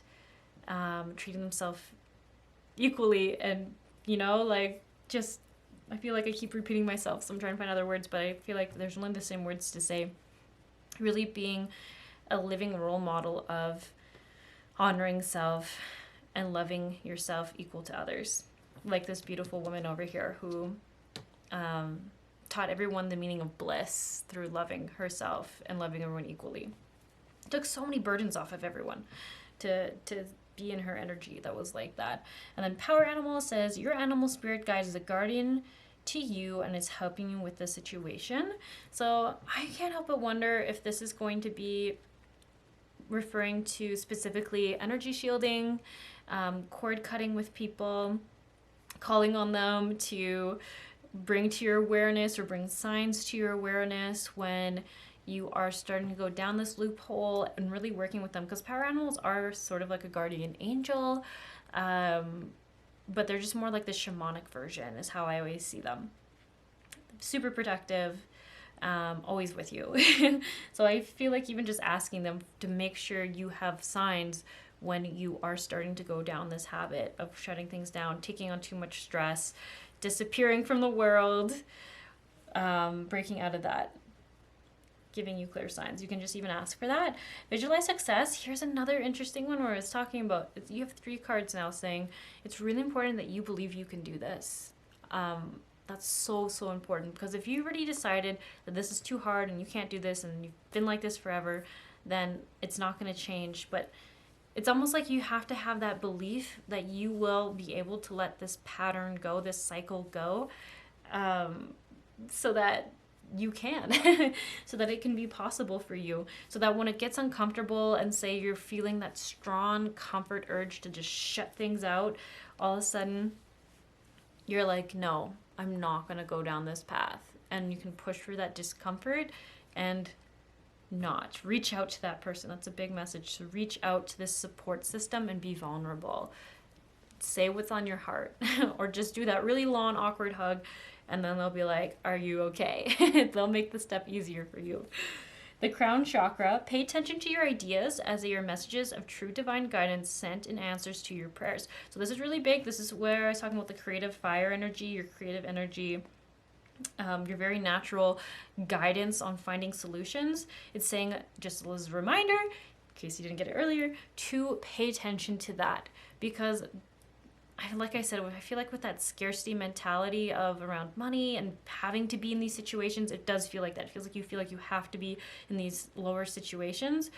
treating themselves equally. And like, just, I feel like I keep repeating myself, so I'm trying to find other words, but I feel like there's only the same words to say. Really being a living role model of honoring self and loving yourself equal to others. Like this beautiful woman over here who taught everyone the meaning of bliss through loving herself and loving everyone equally. It took so many burdens off of everyone to be in her energy that was like that. And then Power Animal says, your animal spirit guide is a guardian to you and is helping you with the situation. So I can't help but wonder if this is going to be referring to specifically energy shielding, cord cutting with people, calling on them to bring to your awareness or bring signs to your awareness when you are starting to go down this loophole, and really working with them, because power animals are sort of like a guardian angel, but they're just more like the shamanic version is how I always see them. Super protective, always with you. So I feel like even just asking them to make sure you have signs when you are starting to go down this habit of shutting things down, taking on too much stress, disappearing from the world, breaking out of that, giving you clear signs. You can just even ask for that. Visualize success. Here's another interesting one where it's talking about, you have 3 cards now saying it's really important that you believe you can do this. That's so important, because if you already decided that this is too hard and you can't do this and you've been like this forever, then it's not going to change. But it's almost like you have to have that belief that you will be able to let this pattern go, this cycle go, so that you can, so that it can be possible for you, so that when it gets uncomfortable and say you're feeling that strong comfort urge to just shut things out, all of a sudden you're like, no, I'm not going to go down this path. And you can push through that discomfort and not reach out to that person. That's a big message. So reach out to this support system and be vulnerable. Say what's on your heart, or just do that really long, awkward hug, and then they'll be like, are you okay? They'll make the step easier for you. The crown chakra, pay attention to your ideas as they are messages of true divine guidance sent in answers to your prayers. So this is really big. This is where I was talking about the creative fire energy, your creative energy, your very natural guidance on finding solutions. It's saying, just as a reminder, in case you didn't get it earlier, to pay attention to that. Because like I said, I feel like with that scarcity mentality of around money and having to be in these situations, it does feel like that. It feels like you feel like you have to be in these lower situations.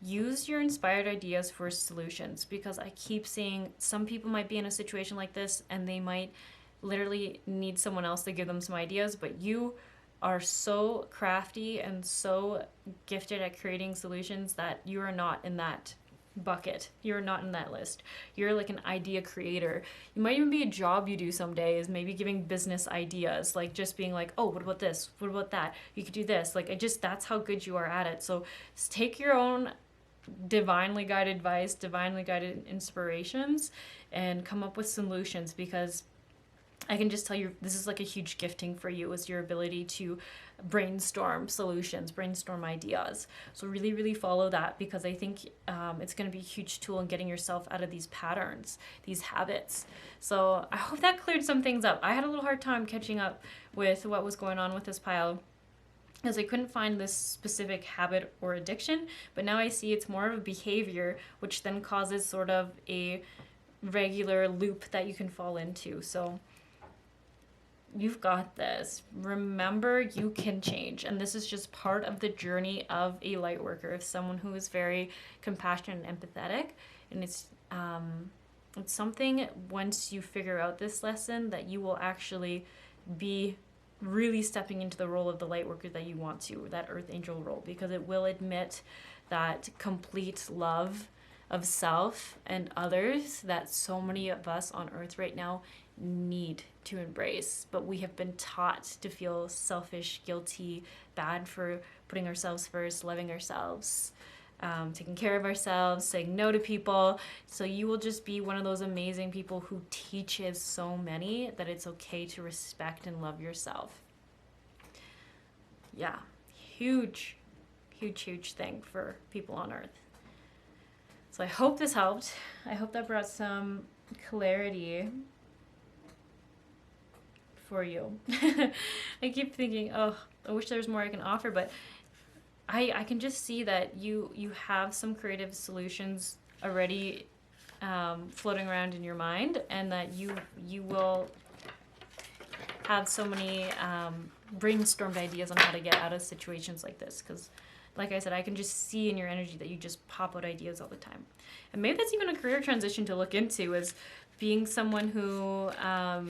Use your inspired ideas for solutions, because I keep seeing some people might be in a situation like this and they might literally need someone else to give them some ideas, but you are so crafty and so gifted at creating solutions that you are not in that bucket. You're not in that list. You're like an idea creator. You might even be a job you do some days, maybe giving business ideas, like just being like, oh, what about this? What about that? You could do this. Like, that's how good you are at it. So take your own divinely guided advice, divinely guided inspirations, and come up with solutions, because I can just tell you, this is like a huge gifting for you, is your ability to brainstorm solutions, brainstorm ideas. So really follow that, because I think it's going to be a huge tool in getting yourself out of these patterns, these habits. So I hope that cleared some things up. I had a little hard time catching up with what was going on with this pile, because I couldn't find this specific habit or addiction, but now I see it's more of a behavior, which then causes sort of a regular loop that you can fall into. So you've got this. Remember, you can change. And this is just part of the journey of a light worker, of someone who is very compassionate and empathetic. And it's something, once you figure out this lesson, that you will actually be really stepping into the role of the light worker that you want to, that earth angel role, because it will admit that complete love of self and others that so many of us on earth right now need to embrace. But we have been taught to feel selfish, guilty, bad for putting ourselves first, loving ourselves, taking care of ourselves, saying no to people. So you will just be one of those amazing people who teaches so many that it's okay to respect and love yourself. Yeah, huge, huge, huge thing for people on earth. So I hope this helped. I hope that brought some clarity for you. I keep thinking, oh, I wish there was more I can offer, but I can just see that you have some creative solutions already floating around in your mind, and that you will have so many brainstormed ideas on how to get out of situations like this. Because, like I said, I can just see in your energy that you just pop out ideas all the time. And maybe that's even a career transition to look into, is being someone who I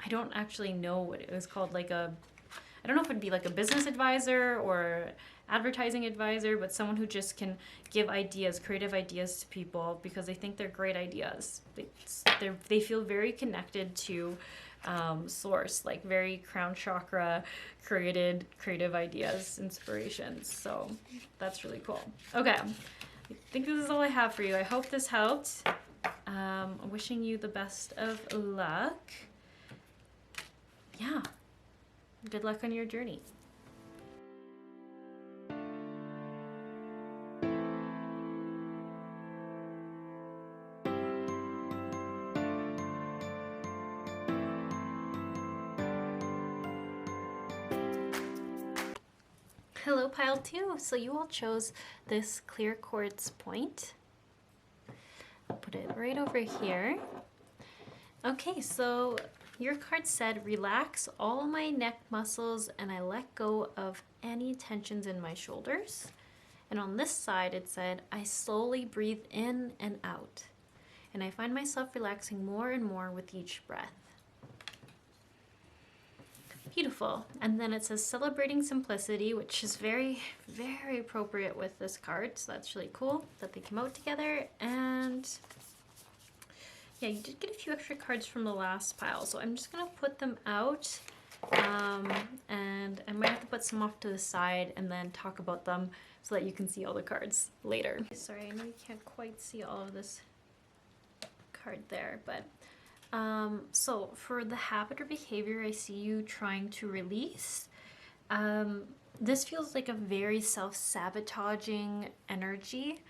don't actually know what it was called, like I don't know if it'd be like a business advisor or advertising advisor, but someone who just can give ideas, creative ideas to people, because they think they're great ideas. They feel very connected to source, like very crown chakra created creative ideas, inspirations. So that's really cool. Okay, I think this is all I have for you. I hope this helped. I'm wishing you the best of luck. Yeah. Good luck on your journey. Hello, pile 2. So you all chose this clear quartz point. I'll put it right over here. Okay, so your card said, relax all my neck muscles and I let go of any tensions in my shoulders. And on this side it said, I slowly breathe in and out. And I find myself relaxing more and more with each breath. Beautiful. And then it says, celebrating simplicity, which is very, very appropriate with this card. So that's really cool that they came out together. And yeah, you did get a few extra cards from the last pile, so I'm just gonna put them out, and I might have to put some off to the side and then talk about them so that you can see all the cards later. Sorry, I know you can't quite see all of this card there, but so for the habit or behavior, I see you trying to release. This feels like a very self-sabotaging energy.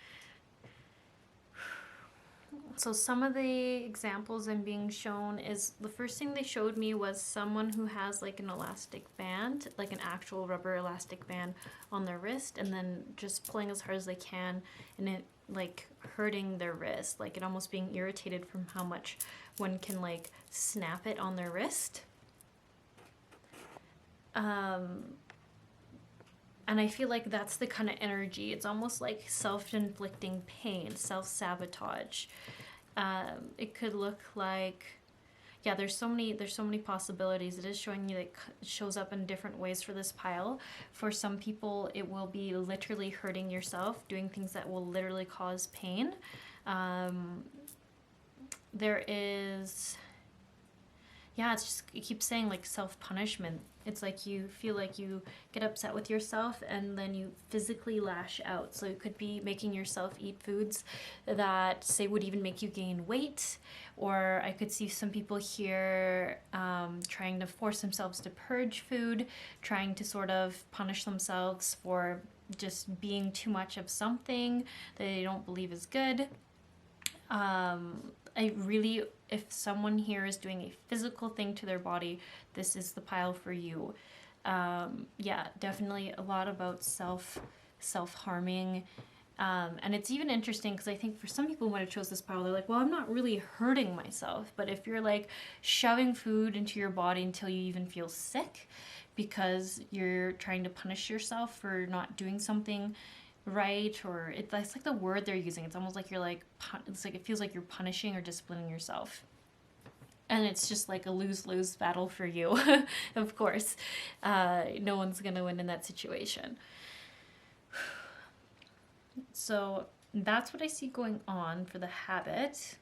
So some of the examples I'm being shown is, the first thing they showed me was someone who has like an elastic band, like an actual rubber elastic band on their wrist, and then just pulling as hard as they can, and it like hurting their wrist, like it almost being irritated from how much one can like snap it on their wrist. And I feel like that's the kind of energy. It's almost like self-inflicting pain, self-sabotage. It could look like, yeah, there's so many possibilities. It is showing you that it shows up in different ways for this pile. For some people, it will be literally hurting yourself, doing things that will literally cause pain. There is, yeah, it's just, it keeps saying like self-punishment. It's like you feel like you get upset with yourself and then you physically lash out. So it could be making yourself eat foods that, say, would even make you gain weight. Or I could see some people here trying to force themselves to purge food, trying to sort of punish themselves for just being too much of something that they don't believe is good. If someone here is doing a physical thing to their body, this is the pile for you. Yeah, definitely a lot about self-harming And it's even interesting because I think for some people who might have chose this pile, they're like, well, I'm not really hurting myself. But if you're like shoving food into your body until you even feel sick because you're trying to punish yourself for not doing something right, or that's like the word they're using. It's almost like you're like, it's like it feels like you're punishing or disciplining yourself. And it's just like a lose-lose battle for you, of course. No one's going to win in that situation. So that's what I see going on for the habit.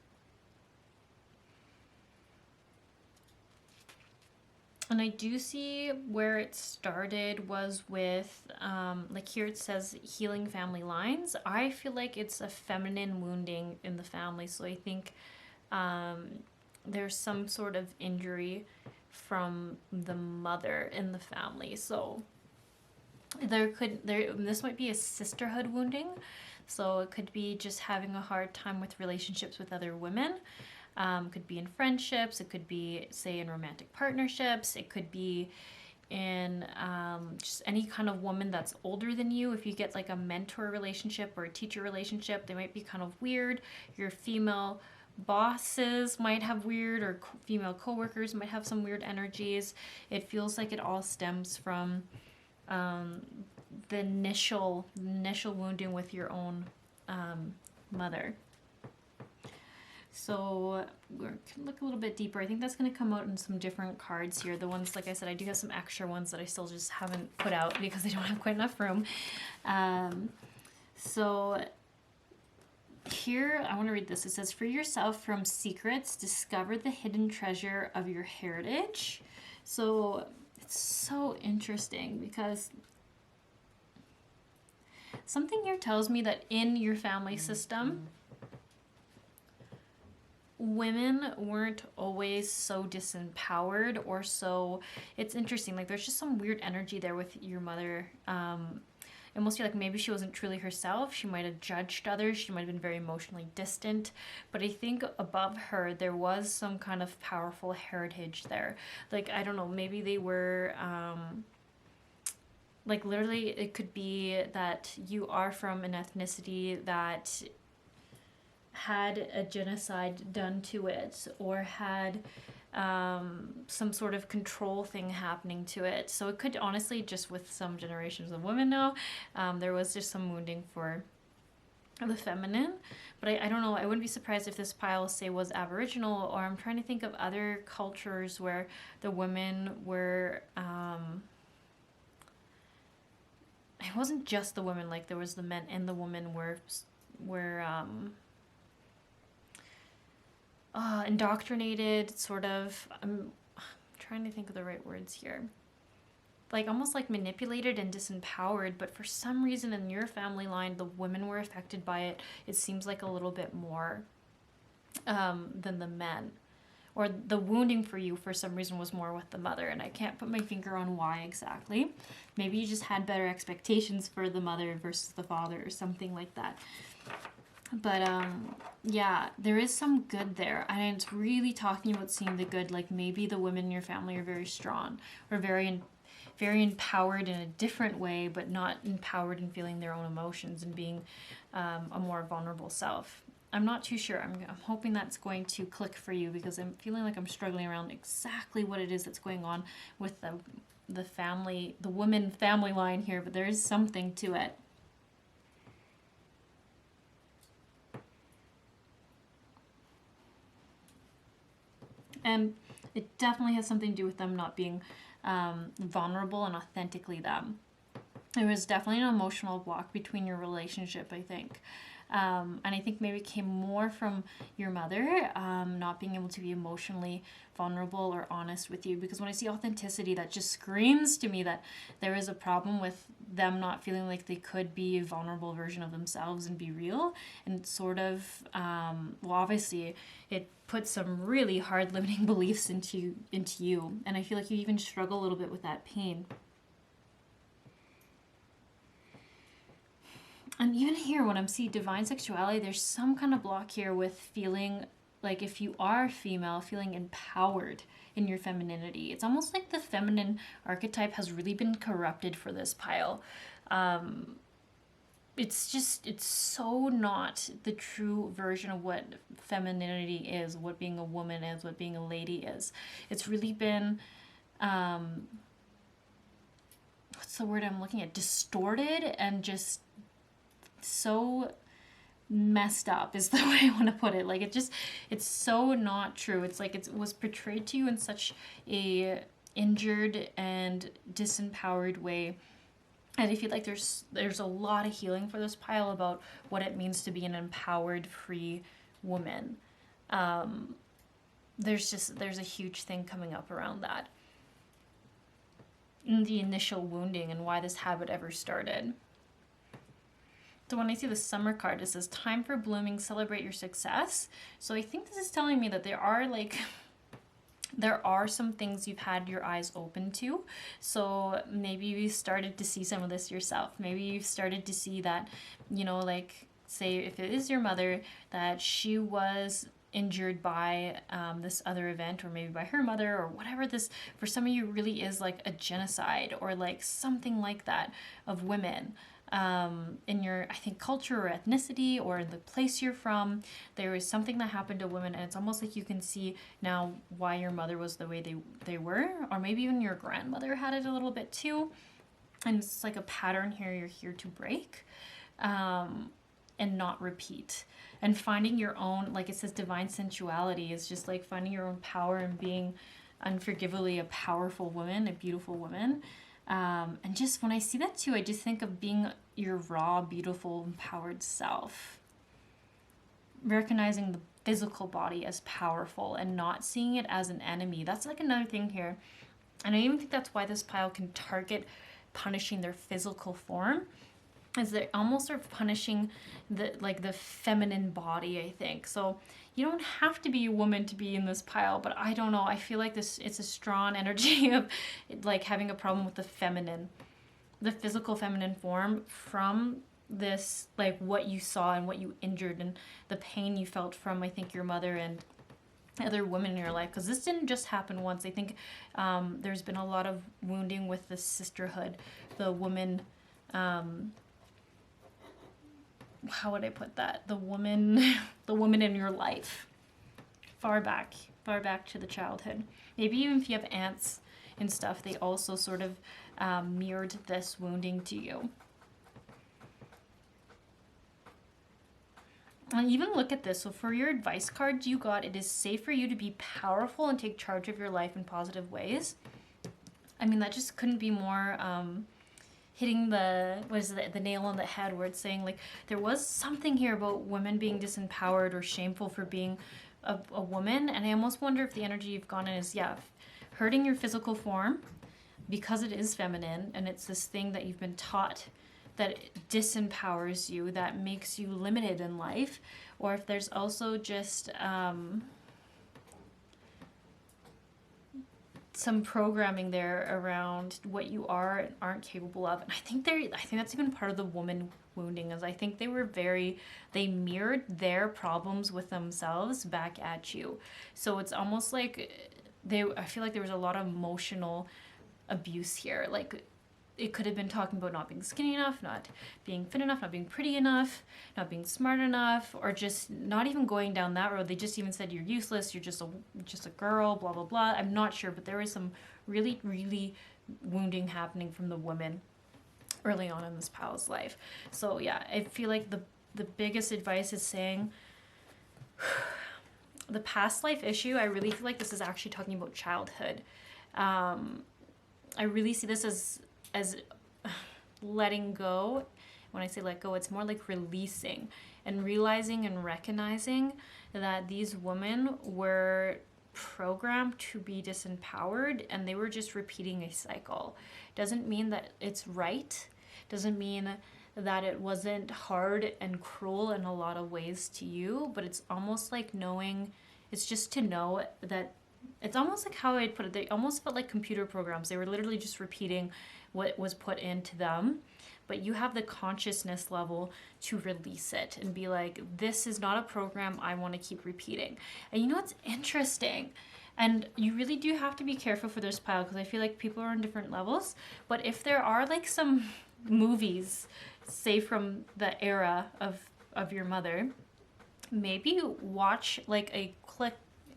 And I do see where it started was with, like here it says healing family lines. I feel like it's a feminine wounding in the family. So I think there's some sort of injury from the mother in the family. So this might be a sisterhood wounding. So it could be just having a hard time with relationships with other women. Could be in friendships. It could be, say, in romantic partnerships. It could be in just any kind of woman that's older than you. If you get like a mentor relationship or a teacher relationship, they might be kind of weird. Your female bosses might have weird, or female coworkers might have some weird energies. It feels like it all stems from the initial wounding with your own mother. So we can look a little bit deeper. I think that's going to come out in some different cards here. The ones, like I said, I do have some extra ones that I still just haven't put out because I don't have quite enough room. So here, I want to read this. It says, free yourself from secrets, discover the hidden treasure of your heritage. So it's so interesting because something here tells me that in your family system, women weren't always so disempowered or so, it's interesting, like there's just some weird energy there with your mother. It must be like maybe she wasn't truly herself. She might have judged others. She might have been very emotionally distant. But I think above her, there was some kind of powerful heritage there. Like, I don't know, maybe they were, like literally it could be that you are from an ethnicity that had a genocide done to it, or had some sort of control thing happening to it. So it could honestly, just with some generations of women now, there was just some wounding for the feminine. But I don't know, I wouldn't be surprised if this pile, say, was Aboriginal, or I'm trying to think of other cultures where the women were, it wasn't just the women, like there was the men and the women were indoctrinated, sort of. I'm trying to think of the right words here. Like almost like manipulated and disempowered, but for some reason in your family line, the women were affected by it. It seems like a little bit more than the men. Or the wounding for you, for some reason, was more with the mother, and I can't put my finger on why exactly. Maybe you just had better expectations for the mother versus the father, or something like that. But yeah, there is some good there, and it's really talking about seeing the good. Like maybe the women in your family are very strong, or very empowered in a different way, but not empowered in feeling their own emotions and being a more vulnerable self. I'm not too sure. I'm hoping that's going to click for you, because I'm feeling like I'm struggling around exactly what it is that's going on with the family, the woman family line here, but there is something to it. And it definitely has something to do with them not being vulnerable and authentically them. There was definitely an emotional block between your relationship, I think. And I think maybe it came more from your mother, not being able to be emotionally vulnerable or honest with you. Because when I see authenticity, that just screams to me that there is a problem with them not feeling like they could be a vulnerable version of themselves and be real. And sort of, well, obviously, it puts some really hard limiting beliefs into you. And I feel like you even struggle a little bit with that pain. And even here, when I'm seeing divine sexuality, there's some kind of block here with feeling like, if you are female, feeling empowered in your femininity. It's almost like the feminine archetype has really been corrupted for this pile. it's so not the true version of what femininity is, what being a woman is, what being a lady is. It's really been, what's the word I'm looking at? Distorted and just so messed up is the way I want to put it. Like it's so not true. It's like it was portrayed to you in such a injured and disempowered way. And I feel like there's a lot of healing for this pile about what it means to be an empowered, free woman. There's a huge thing coming up around that. And the initial wounding and why this habit ever started. So when I see the summer card, it says, time for blooming, celebrate your success. So I think this is telling me that there are some things you've had your eyes open to. So maybe you started to see some of this yourself. Maybe you've started to see that, like, say if it is your mother, that she was injured by this other event, or maybe by her mother, or whatever this, for some of you, really is like a genocide, or like something like that of women. In your, I think, culture or ethnicity or in the place you're from, there is something that happened to women, and it's almost like you can see now why your mother was the way they were, or maybe even your grandmother had it a little bit too, and it's like a pattern here you're here to break, and not repeat. And finding your own, like it says, divine sensuality is just like finding your own power and being unforgivably a powerful woman, a beautiful woman. And just when I see that too, I just think of being your raw, beautiful, empowered self. Recognizing the physical body as powerful and not seeing it as an enemy. That's like another thing here. And I even think that's why this pile can target punishing their physical form, is they almost are punishing the feminine body, I think. So you don't have to be a woman to be in this pile, but I don't know. I feel like it's a strong energy of like having a problem with the feminine, the physical feminine form from this, like what you saw and what you injured and the pain you felt from, I think, your mother and other women in your life. Because this didn't just happen once. I think there's been a lot of wounding with the sisterhood, the woman, how would I put that? The woman in your life, far back to the childhood. Maybe even if you have aunts and stuff, they also sort of mirrored this wounding to you. And even look at this. So for your advice cards you got, it is safe for you to be powerful and take charge of your life in positive ways. I mean, that just couldn't be more hitting the nail on the head, where it's saying like there was something here about women being disempowered or shameful for being a woman. And I almost wonder if the energy you've gone in is hurting your physical form because it is feminine, and it's this thing that you've been taught that disempowers you, that makes you limited in life. Or if there's also just some programming there around what you are and aren't capable of. And I think that's even part of the woman wounding, is I think they mirrored their problems with themselves back at you. So it's almost like I feel like there was a lot of emotional abuse here. Like it could have been talking about not being skinny enough, not being fit enough, not being pretty enough, not being smart enough, or just not even going down that road. They just even said you're useless, you're just a girl, blah, blah, blah. I'm not sure, but there was some really, really wounding happening from the women early on in this pal's life. So yeah, I feel like the biggest advice is saying the past life issue. I really feel like this is actually talking about childhood. I really see this as letting go. When I say let go, it's more like releasing and realizing and recognizing that these women were programmed to be disempowered, and they were just repeating a cycle. Doesn't mean that it's right. Doesn't mean that it wasn't hard and cruel in a lot of ways to you, but it's almost like knowing, it's just to know that it's almost like how I'd put it. They almost felt like computer programs. They were literally just repeating what was put into them, but you have the consciousness level to release it and be like, this is not a program I want to keep repeating. And you know what's interesting? And you really do have to be careful for this pile, because I feel like people are on different levels. But if there are like some movies, say from the era of your mother, maybe watch like a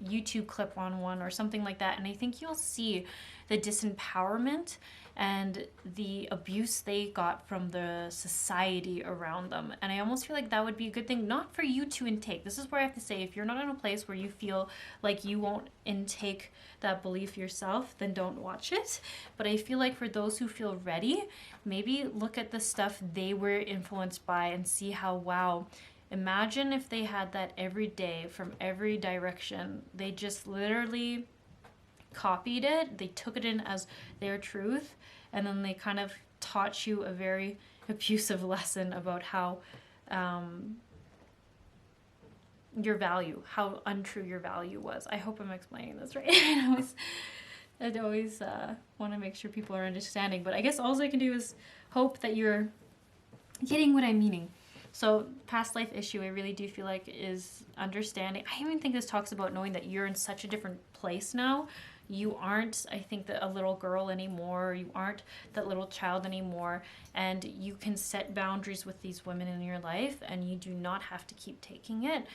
YouTube clip on one or something like that, and I think you'll see the disempowerment and the abuse they got from the society around them. And I almost feel like that would be a good thing, not for you to intake. This is where I have to say, if you're not in a place where you feel like you won't intake that belief yourself, then don't watch it. But I feel like for those who feel ready, maybe look at the stuff they were influenced by and see how, wow, imagine if they had that every day from every direction. They just literally copied it, they took it in as their truth, and then they kind of taught you a very abusive lesson about how your value, how untrue your value was. I hope I'm explaining this right. I always want to make sure people are understanding, but I guess all I can do is hope that you're getting what I'm meaning. So past life issue, I really do feel like is understanding. I even think this talks about knowing that you're in such a different place now. You aren't, I think, that a little girl anymore. You aren't that little child anymore. And you can set boundaries with these women in your life, and you do not have to keep taking it.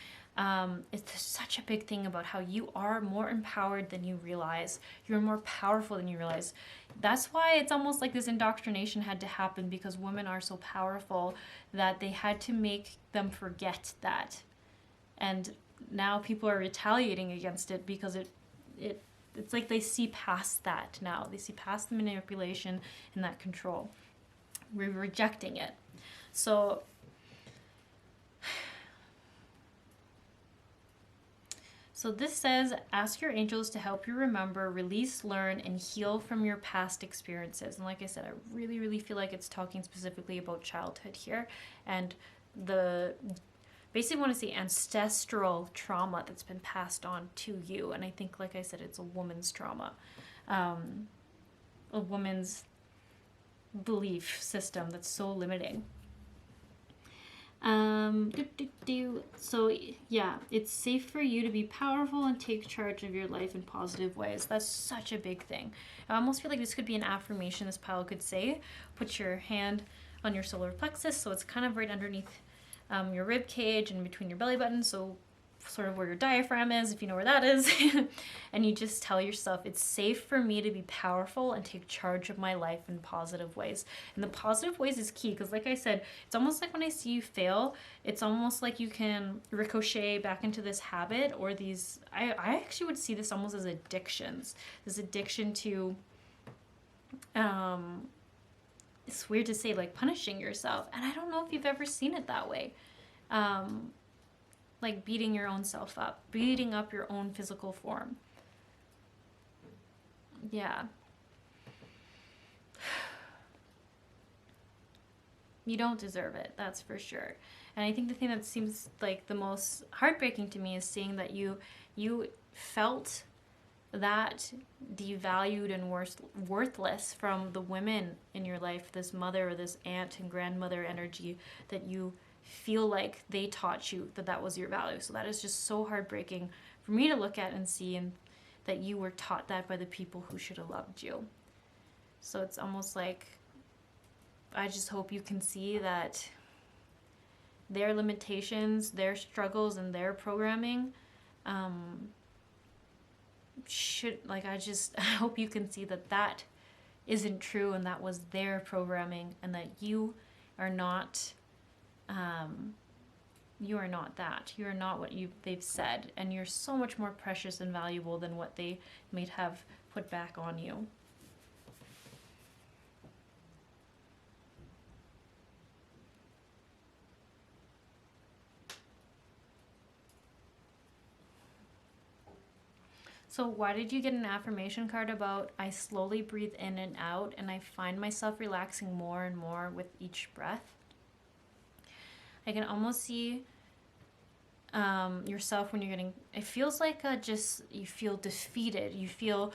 It's such a big thing about how you are more empowered than you realize. You're more powerful than you realize. That's why it's almost like this indoctrination had to happen, because women are so powerful that they had to make them forget that. And now people are retaliating against it because it's like they see past that now. They see past the manipulation and that control. We're rejecting it. So this says, ask your angels to help you remember, release, learn, and heal from your past experiences. And like I said, I really, really feel like it's talking specifically about childhood here. And the basically want to say ancestral trauma that's been passed on to you. And I think, like I said, it's a woman's trauma. A woman's belief system that's so limiting. So yeah, it's safe for you to be powerful and take charge of your life in positive ways. That's such a big thing. I almost feel like this could be an affirmation this pile could say. Put your hand on your solar plexus, so it's kind of right underneath your rib cage and between your belly button, so sort of where your diaphragm is, if you know where that is. And you just tell yourself, it's safe for me to be powerful and take charge of my life in positive ways. And the positive ways is key, because like I said, it's almost like when I see you fail, it's almost like you can ricochet back into this habit or these, I actually would see this almost as addictions. This addiction to, it's weird to say, like punishing yourself. And I don't know if you've ever seen it that way. Like beating your own self up, beating up your own physical form. Yeah. You don't deserve it, that's for sure. And I think the thing that seems like the most heartbreaking to me is seeing that you felt that devalued and worthless from the women in your life, this mother or this aunt and grandmother energy, that you feel like they taught you that that was your value. So that is just so heartbreaking for me to look at and see, and that you were taught that by the people who should have loved you. So it's almost like, I just hope you can see that their limitations, their struggles, and their programming I hope you can see that that isn't true, and that was their programming, and that you are not that. You are not what they've said, and you're so much more precious and valuable than what they may have put back on you. So why did you get an affirmation card about, I slowly breathe in and out, and I find myself relaxing more and more with each breath? I can almost see yourself when you're getting, it feels like you feel defeated. You feel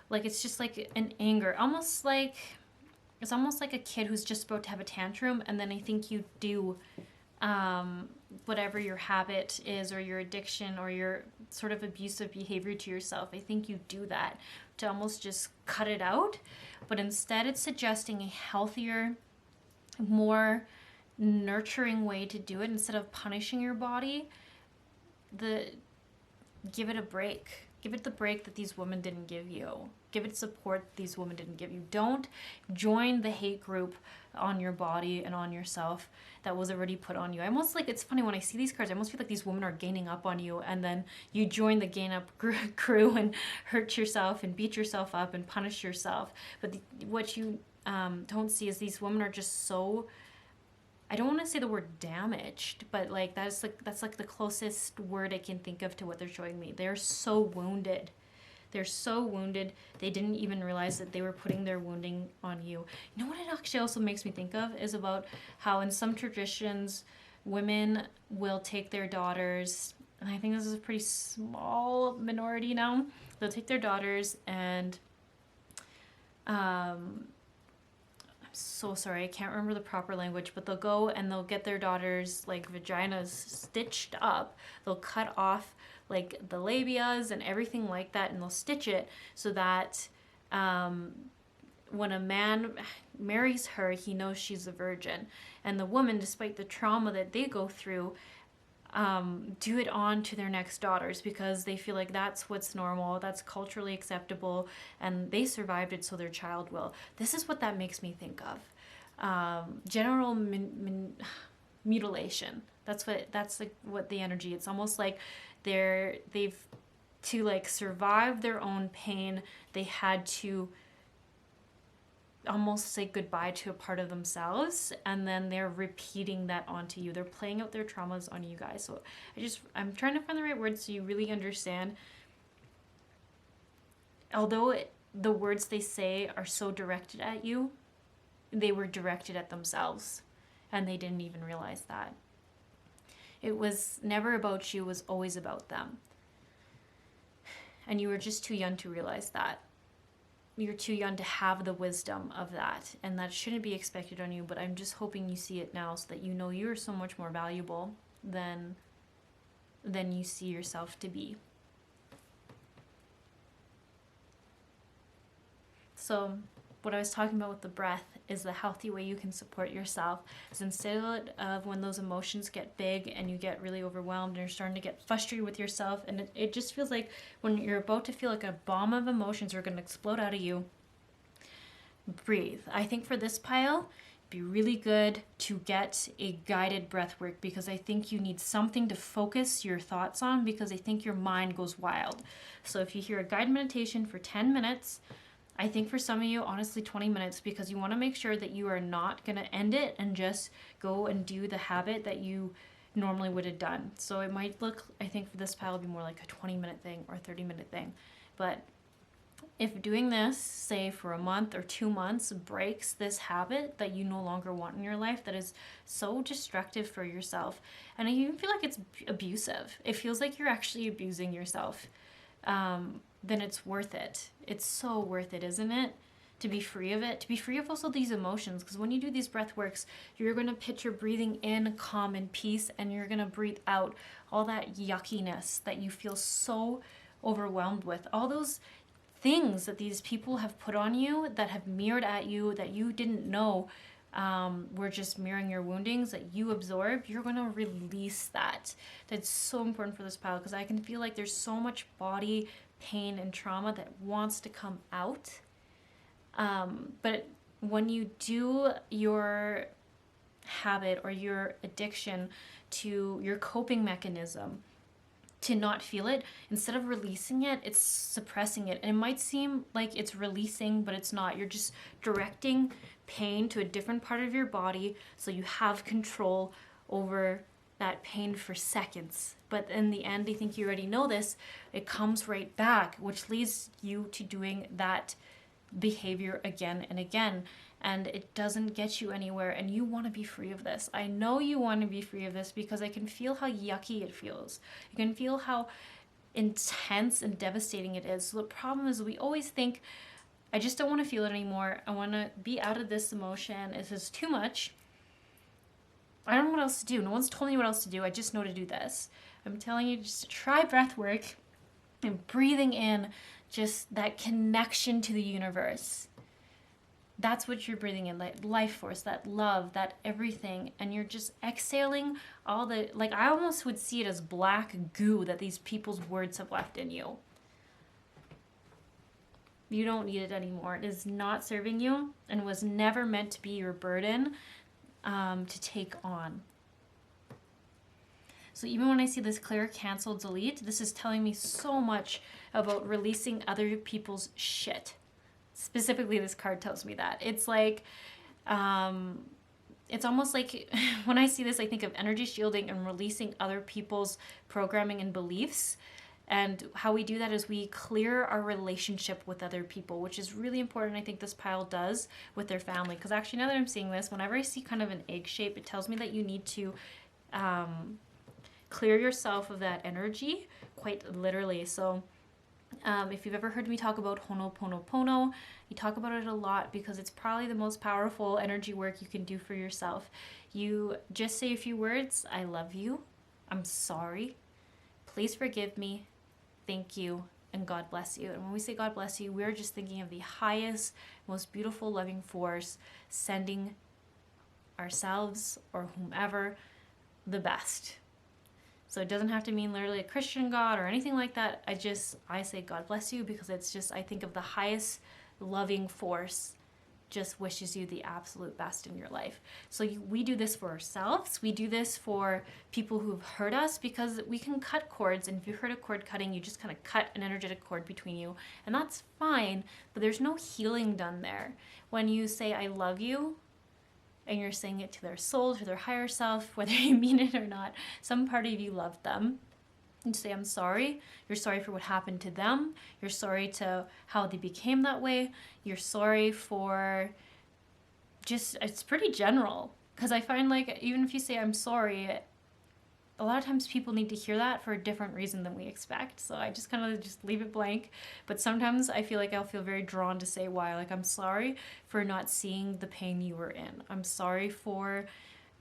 like it's just like an anger, it's almost like a kid who's just about to have a tantrum, and then I think you do whatever your habit is, or your addiction, or your sort of abusive behavior to yourself. I think you do that to almost just cut it out, but instead it's suggesting a healthier, more nurturing way to do it instead of punishing your body. Give it a break. Give it the break that these women didn't give you. Give it support these women didn't give you. Don't join the hate group on your body and on yourself that was already put on you. I almost like, it's funny when I see these cards, I almost feel like these women are gaining up on you, and then you join the gain up crew and hurt yourself and beat yourself up and punish yourself. But what you don't see is these women are just so, I don't want to say the word damaged, but like that's like the closest word I can think of to what they're showing me. They're so wounded. They're so wounded. They didn't even realize that they were putting their wounding on you. You know what it actually also makes me think of is about how in some traditions, women will take their daughters, and I think this is a pretty small minority now. They'll take their daughters and so sorry, I can't remember the proper language, but they'll go and they'll get their daughters like vaginas stitched up. They'll cut off like the labias and everything like that, and they'll stitch it so that when a man marries her, he knows she's a virgin. And the woman, despite the trauma that they go through, do it on to their next daughters because they feel like that's what's normal, that's culturally acceptable, and they survived it, so their child will. This is what that makes me think of. General mutilation. That's like what the energy. It's almost like they've to like survive their own pain, they had to almost say goodbye to a part of themselves, and then they're repeating that onto you. They're playing out their traumas on you guys. So I'm trying to find the right words so you really understand. Although the words they say are so directed at you, they were directed at themselves, and they didn't even realize that. It was never about you, it was always about them. And you were just too young to realize that. You're too young to have the wisdom of that, and that shouldn't be expected on you, but I'm just hoping you see it now so that you know you're so much more valuable than you see yourself to be. So what I was talking about with the breath is the healthy way you can support yourself is instead of when those emotions get big and you get really overwhelmed and you're starting to get frustrated with yourself, and it just feels like when you're about to feel like a bomb of emotions are going to explode out of you, breathe. I think for this pile, it'd be really good to get a guided breath work because I think you need something to focus your thoughts on because I think your mind goes wild. So if you hear a guided meditation for 10 minutes, I think for some of you, honestly, 20 minutes, because you want to make sure that you are not going to end it and just go and do the habit that you normally would have done. So it might look, I think for this pile, it'll be more like a 20-minute thing or a 30-minute thing. But if doing this, say for a month or 2 months, breaks this habit that you no longer want in your life that is so destructive for yourself, and you feel like it's abusive, it feels like you're actually abusing yourself, then it's worth it. It's so worth it, isn't it? To be free of it, to be free of also these emotions, because when you do these breath works, you're going to picture breathing in calm and peace, and you're going to breathe out all that yuckiness that you feel so overwhelmed with, all those things that these people have put on you that have mirrored at you that you didn't know were just mirroring your woundings that you absorbed. You're going to release that. That's so important for this pile because I can feel like there's so much body pain and trauma that wants to come out. But when you do your habit or your addiction to your coping mechanism to not feel it, instead of releasing it, it's suppressing it. And it might seem like it's releasing, but it's not. You're just directing pain to a different part of your body so you have control over that pain for seconds. But in the end, I think you already know this, it comes right back, which leads you to doing that behavior again and again. And it doesn't get you anywhere, and you want to be free of this. I know you want to be free of this because I can feel how yucky it feels. You can feel how intense and devastating it is. So the problem is we always think, I just don't want to feel it anymore. I want to be out of this emotion. This is too much. I don't know what else to do. No one's told me what else to do. I just know to do this. I'm telling you just to try breath work and breathing in just that connection to the universe. That's what you're breathing in, that life force, that love, that everything. And you're just exhaling all the, like, I almost would see it as black goo that these people's words have left in you. You don't need it anymore. It is not serving you and was never meant to be your burden to take on. So even when I see this clear, cancel, delete, this is telling me so much about releasing other people's shit. Specifically, this card tells me that. It's like, it's almost like when I see this, I think of energy shielding and releasing other people's programming and beliefs. And how we do that is we clear our relationship with other people, which is really important. I think this pile does with their family. Because actually, now that I'm seeing this, whenever I see kind of an egg shape, it tells me that you need to clear yourself of that energy, quite literally. So if you've ever heard me talk about Ho'oponopono, you talk about it a lot because it's probably the most powerful energy work you can do for yourself. You just say a few words. I love you. I'm sorry. Please forgive me. Thank you. And God bless you. And when we say God bless you, we're just thinking of the highest, most beautiful, loving force sending ourselves or whomever the best. So it doesn't have to mean literally a Christian God or anything like that. I say God bless you because it's just, I think of the highest loving force just wishes you the absolute best in your life. So we do this for ourselves. We do this for people who've hurt us because we can cut cords. And if you heard of cord cutting, you just kind of cut an energetic cord between you. And that's fine, but there's no healing done there. When you say I love you, and you're saying it to their soul, to their higher self, whether you mean it or not, some part of you loved them. And say, I'm sorry. You're sorry for what happened to them. You're sorry to how they became that way. You're sorry for just, it's pretty general. Because I find like, even if you say I'm sorry, a lot of times people need to hear that for a different reason than we expect. So I just kind of just leave it blank. But sometimes I feel like I'll feel very drawn to say why. Like, I'm sorry for not seeing the pain you were in. I'm sorry for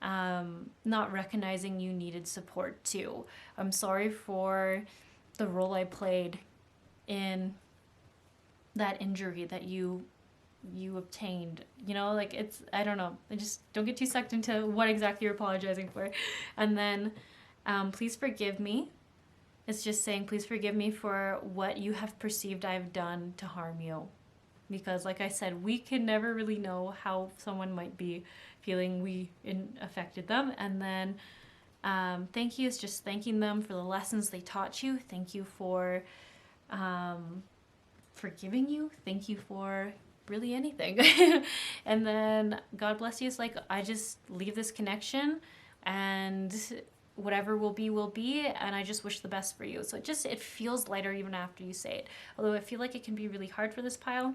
not recognizing you needed support too. I'm sorry for the role I played in that injury that you obtained. You know, like it's, I don't know. I just don't get too sucked into what exactly you're apologizing for. And then please forgive me. It's just saying, please forgive me for what you have perceived I've done to harm you. Because like I said, we can never really know how someone might be feeling we affected them. And then thank you is just thanking them for the lessons they taught you. Thank you for forgiving you. Thank you for really anything. And then God bless you is like, I just leave this connection and whatever will be, and I just wish the best for you. So it feels lighter even after you say it. Although I feel like it can be really hard for this pile.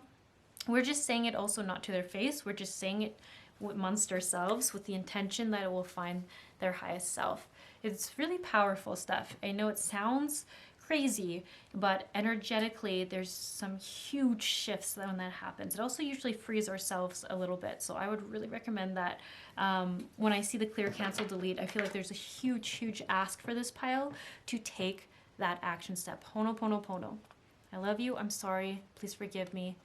We're just saying it also not to their face. We're just saying it amongst ourselves with the intention that it will find their highest self. It's really powerful stuff. I know it sounds crazy, but energetically there's some huge shifts when that happens. It also usually frees ourselves a little bit. So I would really recommend that. When I see the clear, cancel, delete, I feel like there's a huge ask for this pile to take that action step. Ho'oponopono. I love you. I'm sorry. Please forgive me.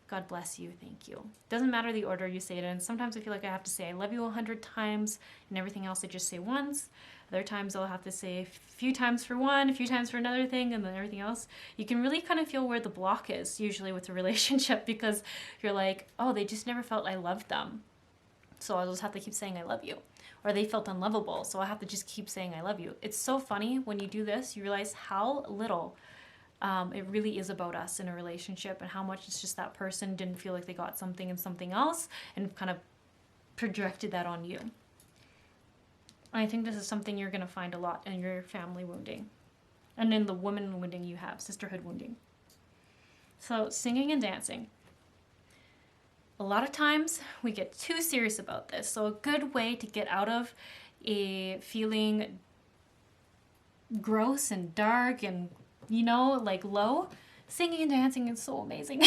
God bless you. Thank you. Doesn't matter the order you say it in. Sometimes I feel like I have to say I love you 100 times and everything else I just say once. Other times I'll have to say a few times for one, a few times for another thing, and then everything else. You can really kind of feel where the block is usually with a relationship because you're like, oh, they just never felt I loved them. So I'll just have to keep saying I love you. Or they felt unlovable, so I have to just keep saying I love you. It's so funny when you do this, you realize how little it really is about us in a relationship and how much it's just that person didn't feel like they got something in something else and kind of projected that on you. I think this is something you're going to find a lot in your family wounding and in the woman wounding you have, sisterhood wounding. So singing and dancing. A lot of times we get too serious about this. So a good way to get out of a feeling gross and dark and, you know, like low, singing and dancing is so amazing.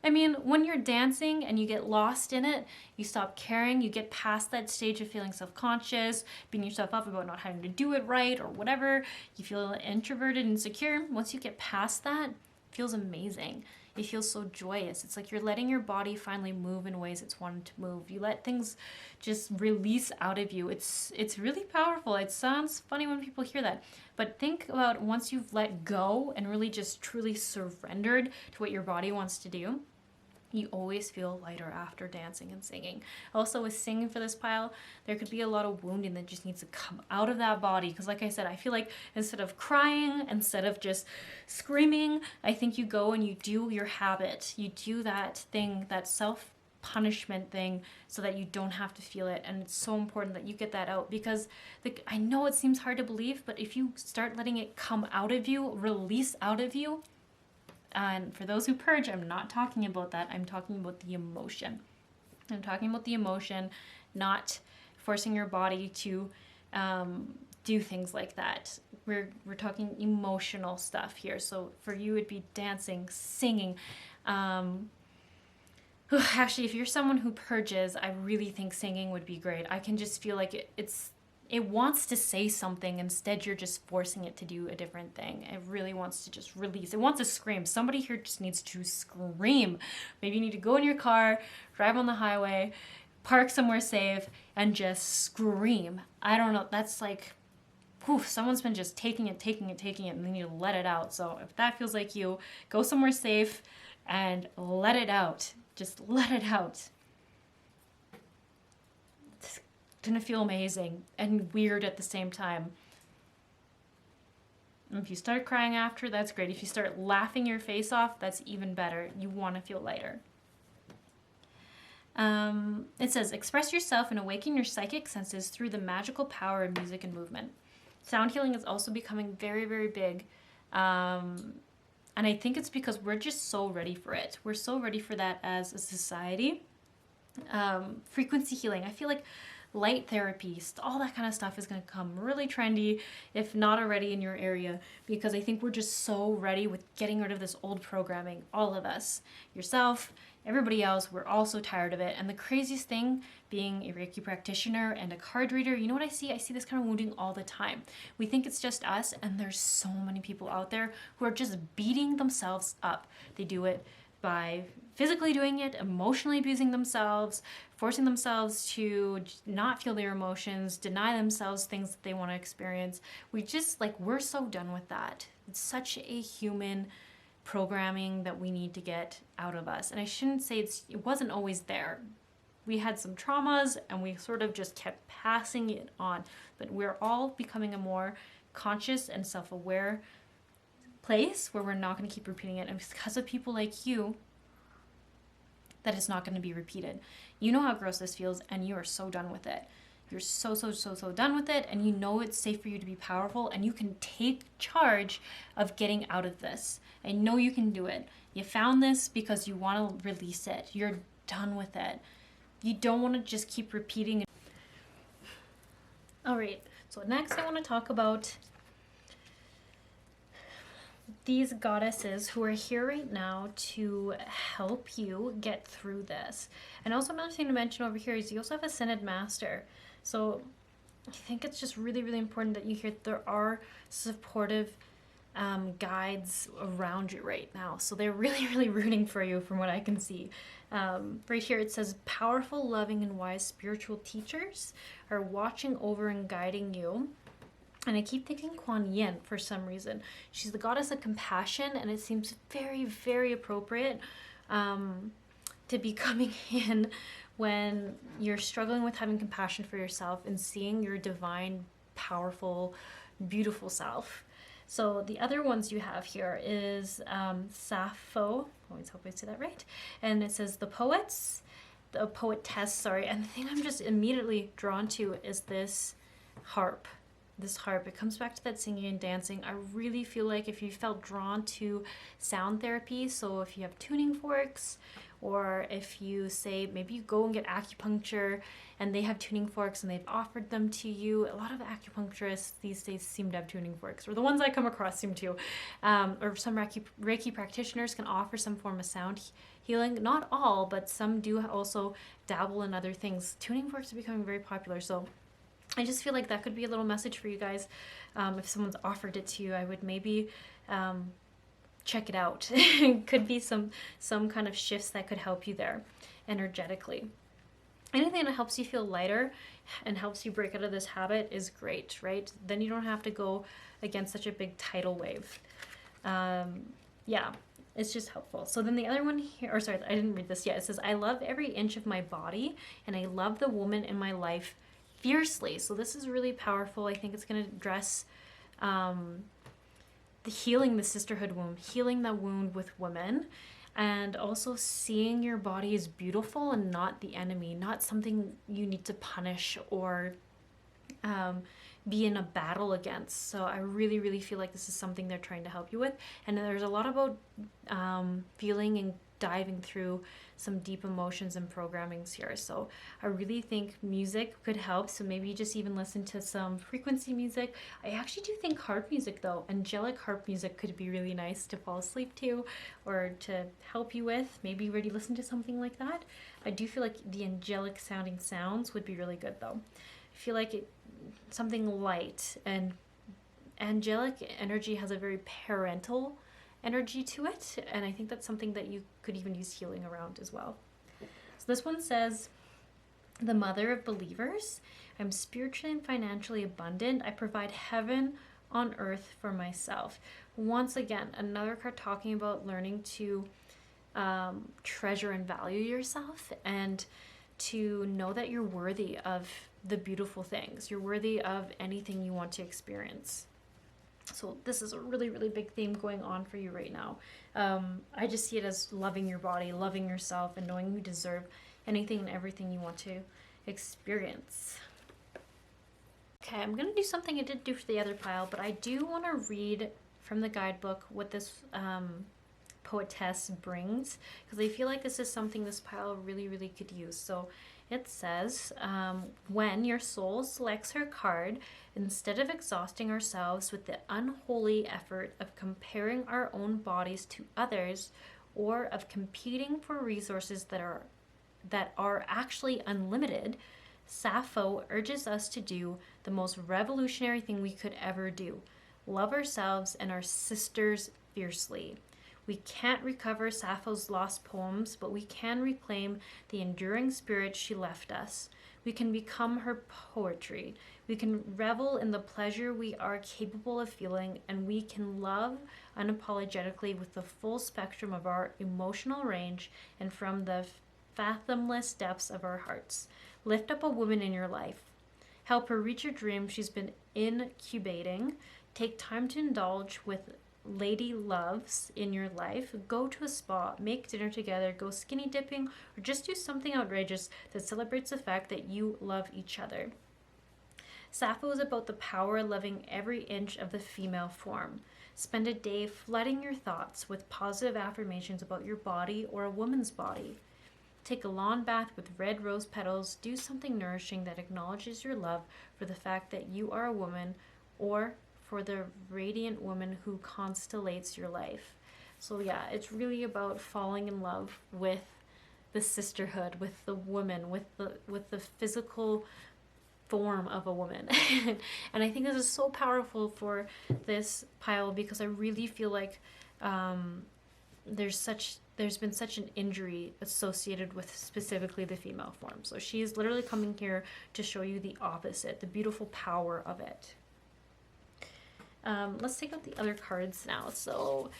I mean, when you're dancing and you get lost in it, you stop caring, you get past that stage of feeling self-conscious, beating yourself up about not having to do it right or whatever. You feel introverted and insecure. Once you get past that, it feels amazing. it feels so joyous. It's like you're letting your body finally move in ways it's wanted to move. You let things just release out of you. It's really powerful. It sounds funny when people hear that, but think about once you've let go and really just truly surrendered to what your body wants to do, you always feel lighter after dancing and singing. Also, with singing for this pile, there could be a lot of wounding that just needs to come out of that body. Because like I said, I feel like instead of crying, instead of just screaming, I think you go and you do your habit. You do that thing, that self-punishment thing, so that you don't have to feel it. And it's so important that you get that out, because I know it seems hard to believe, but if you start letting it come out of you, release out of you, and for those who purge, I'm not talking about that. I'm talking about the emotion. I'm talking about the emotion, not forcing your body to do things like that. We're talking emotional stuff here. So for you, it'd be dancing, singing. Actually, if you're someone who purges, I really think singing would be great. I can just feel like it wants to say something. Instead, you're just forcing it to do a different thing. It really wants to just release. It wants to scream. Somebody here just needs to scream. Maybe you need to go in your car, drive on the highway, park somewhere safe, and just scream. I don't know. That's like, someone's been just taking it, and they need to let it out. So if that feels like you, go somewhere safe and let it out. Just let it out. Gonna feel amazing and weird at the same time. And if you start crying after, that's great. If you start laughing your face off, that's even better. You want to feel lighter. It says, express yourself and awaken your psychic senses through the magical power of music and movement. Sound healing is also becoming very, very big. And I think it's because we're just so ready for it. We're so ready for that as a society. Frequency healing. I feel like light therapy, all that kind of stuff is going to come really trendy, if not already in your area, because I think we're just so ready with getting rid of this old programming. All of us, yourself, everybody else, we're all so tired of it. And the craziest thing, being a Reiki practitioner and a card reader, you know what I see? I see this kind of wounding all the time. We think it's just us, and there's so many people out there who are just beating themselves up. They do it by physically doing it, emotionally abusing themselves, forcing themselves to not feel their emotions, deny themselves things that they want to experience. We're so done with that. It's such a human programming that we need to get out of us. And I shouldn't say it wasn't always there. We had some traumas and we sort of just kept passing it on. But we're all becoming a more conscious and self-aware place where we're not going to keep repeating it. And because of people like you, that it's not going to be repeated. You know how gross this feels, and you are so done with it. You're so done with it, and you know it's safe for you to be powerful, and you can take charge of getting out of this. I know you can do it. You found this because you want to release it. You're done with it. You don't want to just keep repeating it. All right, so next I want to talk about these goddesses who are here right now to help you get through this. And also another thing to mention over here is you also have a Synod Master. So I think it's just really, really important that you hear there are supportive guides around you right now. So they're really, really rooting for you from what I can see. Right here it says, powerful, loving, and wise spiritual teachers are watching over and guiding you. And I keep thinking Kuan Yin for some reason. She's the goddess of compassion, and it seems very, very appropriate to be coming in when you're struggling with having compassion for yourself and seeing your divine, powerful, beautiful self. So the other ones you have here is Sappho. Always hope I say that right. And it says the poetess, and the thing I'm just immediately drawn to is this harp. It comes back to that singing and dancing. I really feel like if you felt drawn to sound therapy, so if you have tuning forks, or if you say maybe you go and get acupuncture and they have tuning forks and they've offered them to you. A lot of acupuncturists these days seem to have tuning forks, or the ones I come across seem to. Or some Reiki practitioners can offer some form of sound healing. Not all, but some do also dabble in other things. Tuning forks are becoming very popular, so I just feel like that could be a little message for you guys. If someone's offered it to you, I would maybe check it out. It could be some kind of shifts that could help you there energetically. Anything that helps you feel lighter and helps you break out of this habit is great, right? Then you don't have to go against such a big tidal wave. Yeah, it's just helpful. So then the other one here, or sorry, I didn't read this yet. It says, I love every inch of my body and I love the woman in my life fiercely. So this is really powerful. I think it's going to address the healing the sisterhood wound, healing the wound with women, and also seeing your body as beautiful and not the enemy, not something you need to punish or be in a battle against. So I really, really feel like this is something they're trying to help you with. And there's a lot about feeling and diving through some deep emotions and programmings here. So I really think music could help. So maybe just even listen to some frequency music. I actually do think harp music though, angelic harp music could be really nice to fall asleep to or to help you with. Maybe you already listened to something like that. I do feel like the angelic sounding sounds would be really good though. I feel like something light, and angelic energy has a very parental energy to it, and I think that's something that you could even use healing around as well. So this one says, the mother of believers, I'm spiritually and financially abundant. I provide heaven on earth for myself. Once again, another card talking about learning to treasure and value yourself, and to know that you're worthy of the beautiful things. You're worthy of anything you want to experience. So this is a really, really big theme going on for you right now. I just see it as loving your body, loving yourself, and knowing you deserve anything and everything you want to experience. Okay, I'm going to do something I didn't do for the other pile, but I do want to read from the guidebook what this poetess brings, because I feel like this is something this pile really, really could use. So it says, when your soul selects her card, instead of exhausting ourselves with the unholy effort of comparing our own bodies to others, or of competing for resources that are actually unlimited, Sappho urges us to do the most revolutionary thing we could ever do: love ourselves and our sisters fiercely. We can't recover Sappho's lost poems, but we can reclaim the enduring spirit she left us. We can become her poetry. We can revel in the pleasure we are capable of feeling, and we can love unapologetically with the full spectrum of our emotional range and from the fathomless depths of our hearts. Lift up a woman in your life. Help her reach her dream she's been incubating. Take time to indulge with lady loves in your life. Go to a spa, make dinner together, go skinny dipping, or just do something outrageous that celebrates the fact that you love each other. Sappho is about the power of loving every inch of the female form. Spend a day flooding your thoughts with positive affirmations about your body or a woman's body. Take a lawn bath with red rose petals. Do something nourishing that acknowledges your love for the fact that you are a woman, or for the radiant woman who constellates your life. So yeah, it's really about falling in love with the sisterhood, with the woman, with the physical form of a woman. And I think this is so powerful for this pile, because I really feel like there's been such an injury associated with specifically the female form. So she's literally coming here to show you the opposite, the beautiful power of it. Let's take out the other cards now. So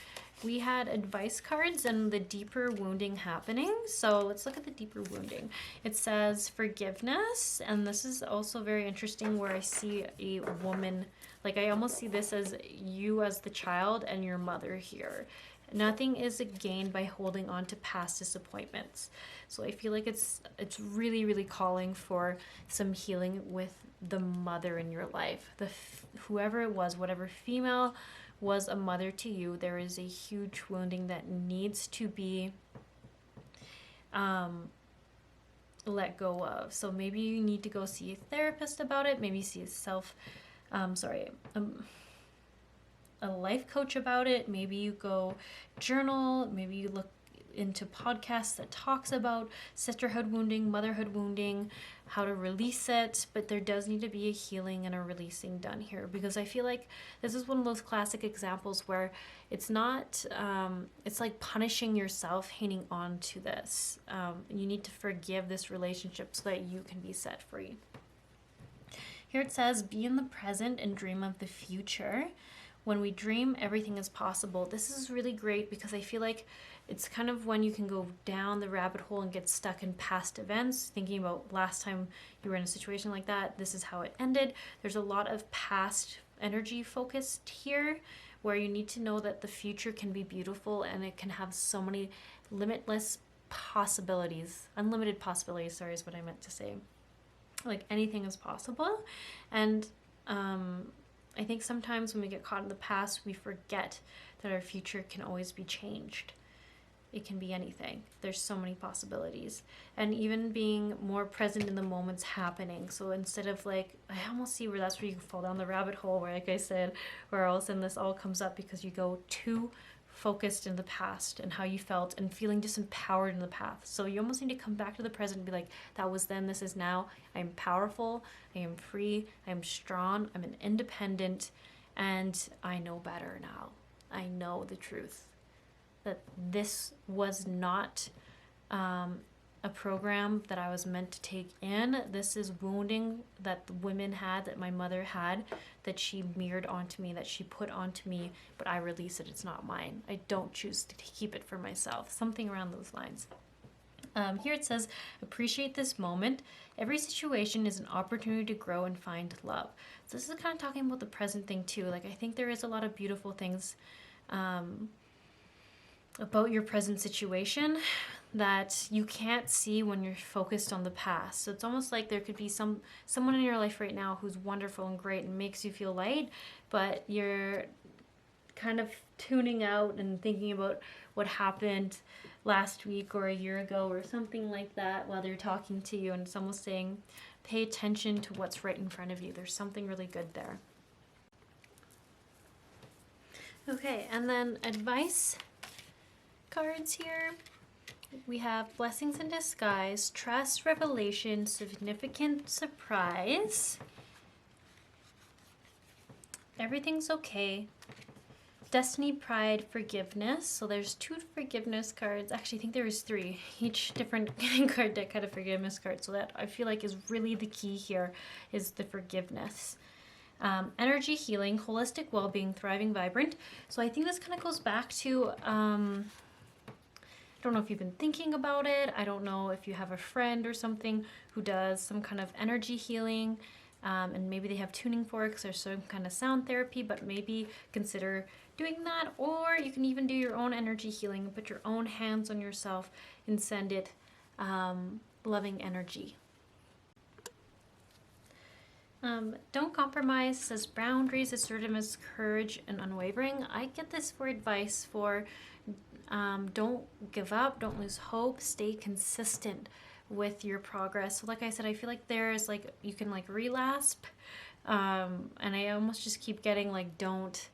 we had advice cards and the deeper wounding happening. So let's look at the deeper wounding. It says forgiveness, and this is also very interesting, where I see a woman, like I almost see this as you as the child and your mother here. Nothing is gained by holding on to past disappointments. So I feel like it's really, really calling for some healing with the mother in your life. Whoever it was, whatever female was a mother to you, there is a huge wounding that needs to be let go of. So maybe you need to go see a therapist about it. Maybe see a life coach about it. Maybe you go journal. Maybe you into podcasts that talks about sisterhood wounding, motherhood wounding, how to release it, but there does need to be a healing and a releasing done here, because I feel like this is one of those classic examples where it's not, it's like punishing yourself hanging on to this. You need to forgive this relationship so that you can be set free. Here it says, be in the present and dream of the future. When we dream, everything is possible. This is really great because I feel like it's kind of when you can go down the rabbit hole and get stuck in past events, thinking about last time you were in a situation like that, this is how it ended. There's a lot of past energy focused here, where you need to know that the future can be beautiful and it can have so many limitless possibilities. Unlimited possibilities, sorry, is what I meant to say. Like anything is possible. And I think sometimes when we get caught in the past, we forget that our future can always be changed. It can be anything. There's so many possibilities. And even being more present in the moments happening. So instead of like, I almost see where that's where you fall down the rabbit hole, where like I said, where all of a sudden this all comes up because you go too focused in the past and how you felt and feeling disempowered in the past. So you almost need to come back to the present and be like, that was then, this is now. I am powerful, I am free, I am strong, I'm an independent, and I know better now. I know the truth. That this was not a program that I was meant to take in. This is wounding that the women had, that my mother had, that she mirrored onto me, that she put onto me, but I release it. It's not mine. I don't choose to keep it for myself. Something around those lines. Here it says, appreciate this moment. Every situation is an opportunity to grow and find love. So this is kind of talking about the present thing too. Like, I think there is a lot of beautiful things about your present situation that you can't see when you're focused on the past. So it's almost like there could be someone in your life right now who's wonderful and great and makes you feel light, but you're kind of tuning out and thinking about what happened last week or a year ago or something like that while they're talking to you, and it's almost saying, pay attention to what's right in front of you. There's something really good there. Okay, and then advice cards here. We have blessings in disguise, trust, revelation, significant surprise, everything's okay, destiny, pride, forgiveness. So there's 2 forgiveness cards. Actually, I think there was 3. Each different card deck had a forgiveness card. So that I feel like is really the key here, is the forgiveness. Energy healing, holistic well-being, thriving, vibrant. So I think this kind of goes back to I don't know if you've been thinking about it. I don't know if you have a friend or something who does some kind of energy healing, and maybe they have tuning forks or some kind of sound therapy, but maybe consider doing that. Or you can even do your own energy healing, put your own hands on yourself and send it loving energy. Don't compromise, says boundaries, assertiveness, courage, and unwavering. I get this for advice for don't give up, don't lose hope, stay consistent with your progress. So like I said, I feel like there is like, you can like relapse, and I almost just keep getting like, don't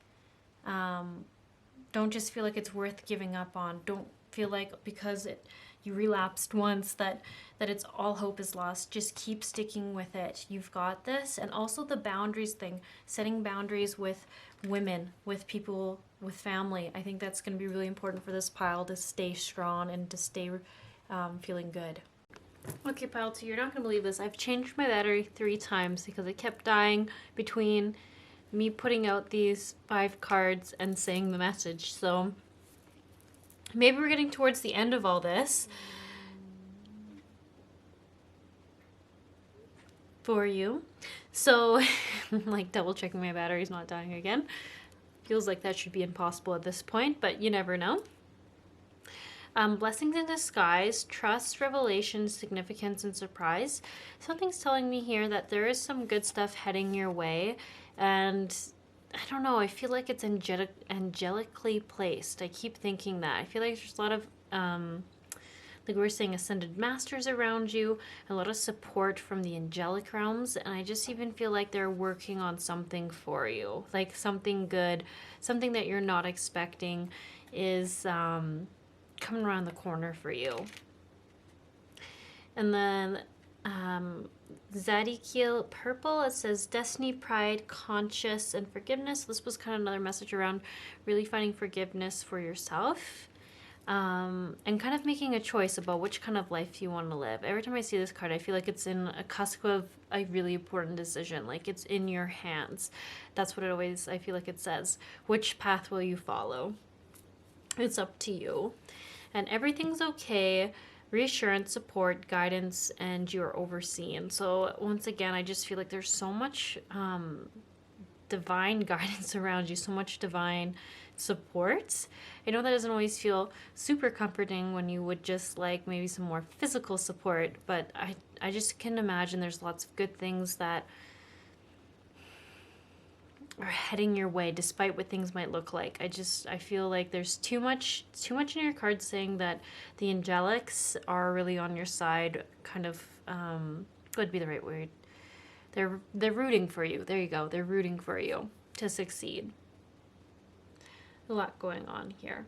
just feel like it's worth giving up on. Don't feel like because you relapsed once that it's all hope is lost. Just keep sticking with it. You've got this. And also the boundaries thing, setting boundaries with women, with people, with family. I think that's going to be really important for this pile to stay strong and to stay feeling good. Okay, pile 2, you're not going to believe this. I've changed my battery 3 times because it kept dying between me putting out these 5 cards and saying the message. So maybe we're getting towards the end of all this for you. So, like double checking my battery's not dying again. Feels like that should be impossible at this point, but you never know. Blessings in disguise, trust, revelation, significance, and surprise. Something's telling me here that there is some good stuff heading your way, and I don't know, I feel like it's angelically placed. I keep thinking that. I feel like there's a lot of, like we were saying, ascended masters around you, a lot of support from the angelic realms, and I just even feel like they're working on something for you. Like something good, something that you're not expecting is coming around the corner for you. And then Zadikil Purple, it says destiny, pride, conscious, and forgiveness. This was kind of another message around really finding forgiveness for yourself. And kind of making a choice about which kind of life you want to live. Every time I see this card, I feel like it's in a cusp of a really important decision. Like it's in your hands. That's what it always, I feel like it says. Which path will you follow? It's up to you. And everything's okay. Reassurance, support, guidance, and you're overseen. So once again, I just feel like there's so much divine guidance around you, so much divine support. I know that doesn't always feel super comforting when you would just like maybe some more physical support, but I just can imagine there's lots of good things that are heading your way despite what things might look like. I feel like there's too much in your cards saying that the angelics are really on your side, kind of would be the right word. They're rooting for you. There you go. They're rooting for you to succeed. A lot going on here.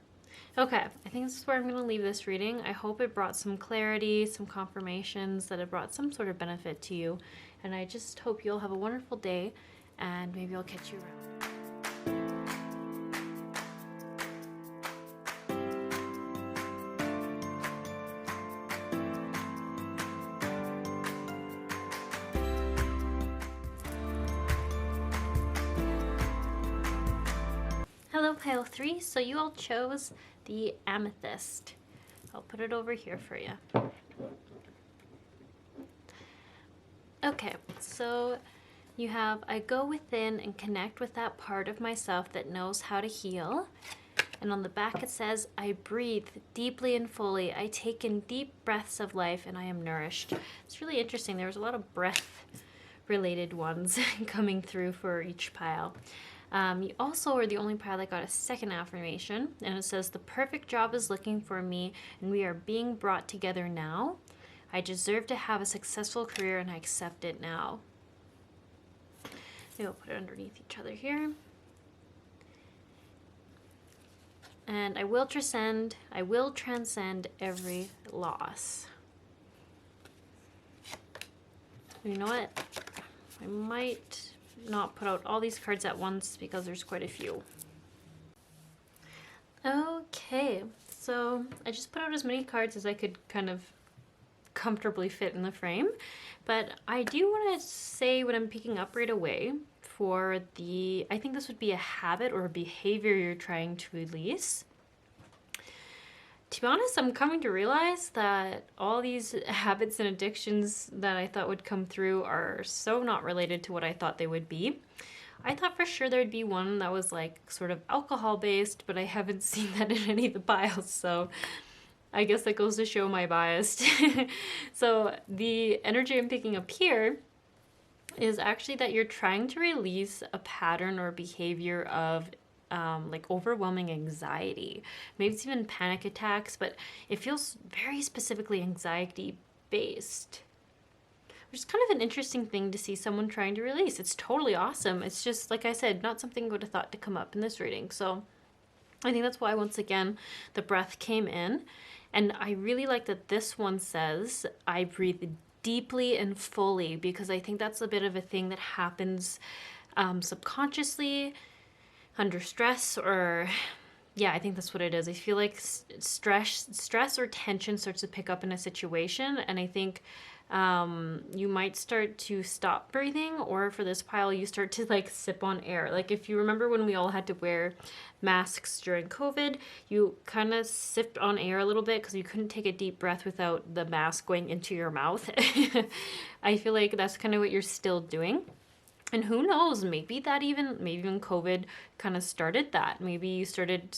Okay, I think this is where I'm going to leave this reading. I hope it brought some clarity, some confirmations, that it brought some sort of benefit to you. And I just hope you'll have a wonderful day, and maybe I'll catch you around. Hello, pile 3. So you all chose the Amethyst. I'll put it over here for you. Okay, so you have, I go within and connect with that part of myself that knows how to heal. And on the back it says, I breathe deeply and fully. I take in deep breaths of life and I am nourished. It's really interesting. There was a lot of breath related ones coming through for each pile. You also are the only pile that got a second affirmation, and it says, the perfect job is looking for me, and we are being brought together now. I deserve to have a successful career, and I accept it now. Maybe we'll put it underneath each other here. And I will transcend every loss. You know what? I might not put out all these cards at once because there's quite a few. Okay, so I just put out as many cards as I could kind of comfortably fit in the frame, but I do want to say what I'm picking up right away for the, I think this would be a habit or a behavior you're trying to release. To be honest, I'm coming to realize that all these habits and addictions that I thought would come through are so not related to what I thought they would be. I thought for sure there'd be one that was like sort of alcohol based, but I haven't seen that in any of the piles, so I guess that goes to show my bias. So the energy I'm picking up here is actually that you're trying to release a pattern or behavior of like overwhelming anxiety. Maybe it's even panic attacks, but it feels very specifically anxiety based. Which is kind of an interesting thing to see someone trying to release. It's totally awesome. It's just, like I said, not something I would have thought to come up in this reading. So I think that's why, once again, the breath came in. And I really like that this one says, I breathe deeply and fully, because I think that's a bit of a thing that happens subconsciously under stress, or yeah, I think that's what it is. I feel like stress or tension starts to pick up in a situation, and I think you might start to stop breathing, or for this pile, you start to like sip on air. Like if you remember when we all had to wear masks during COVID, you kind of sipped on air a little bit because you couldn't take a deep breath without the mask going into your mouth. I feel like that's kind of what you're still doing. And who knows, maybe even COVID kind of started that. Maybe you started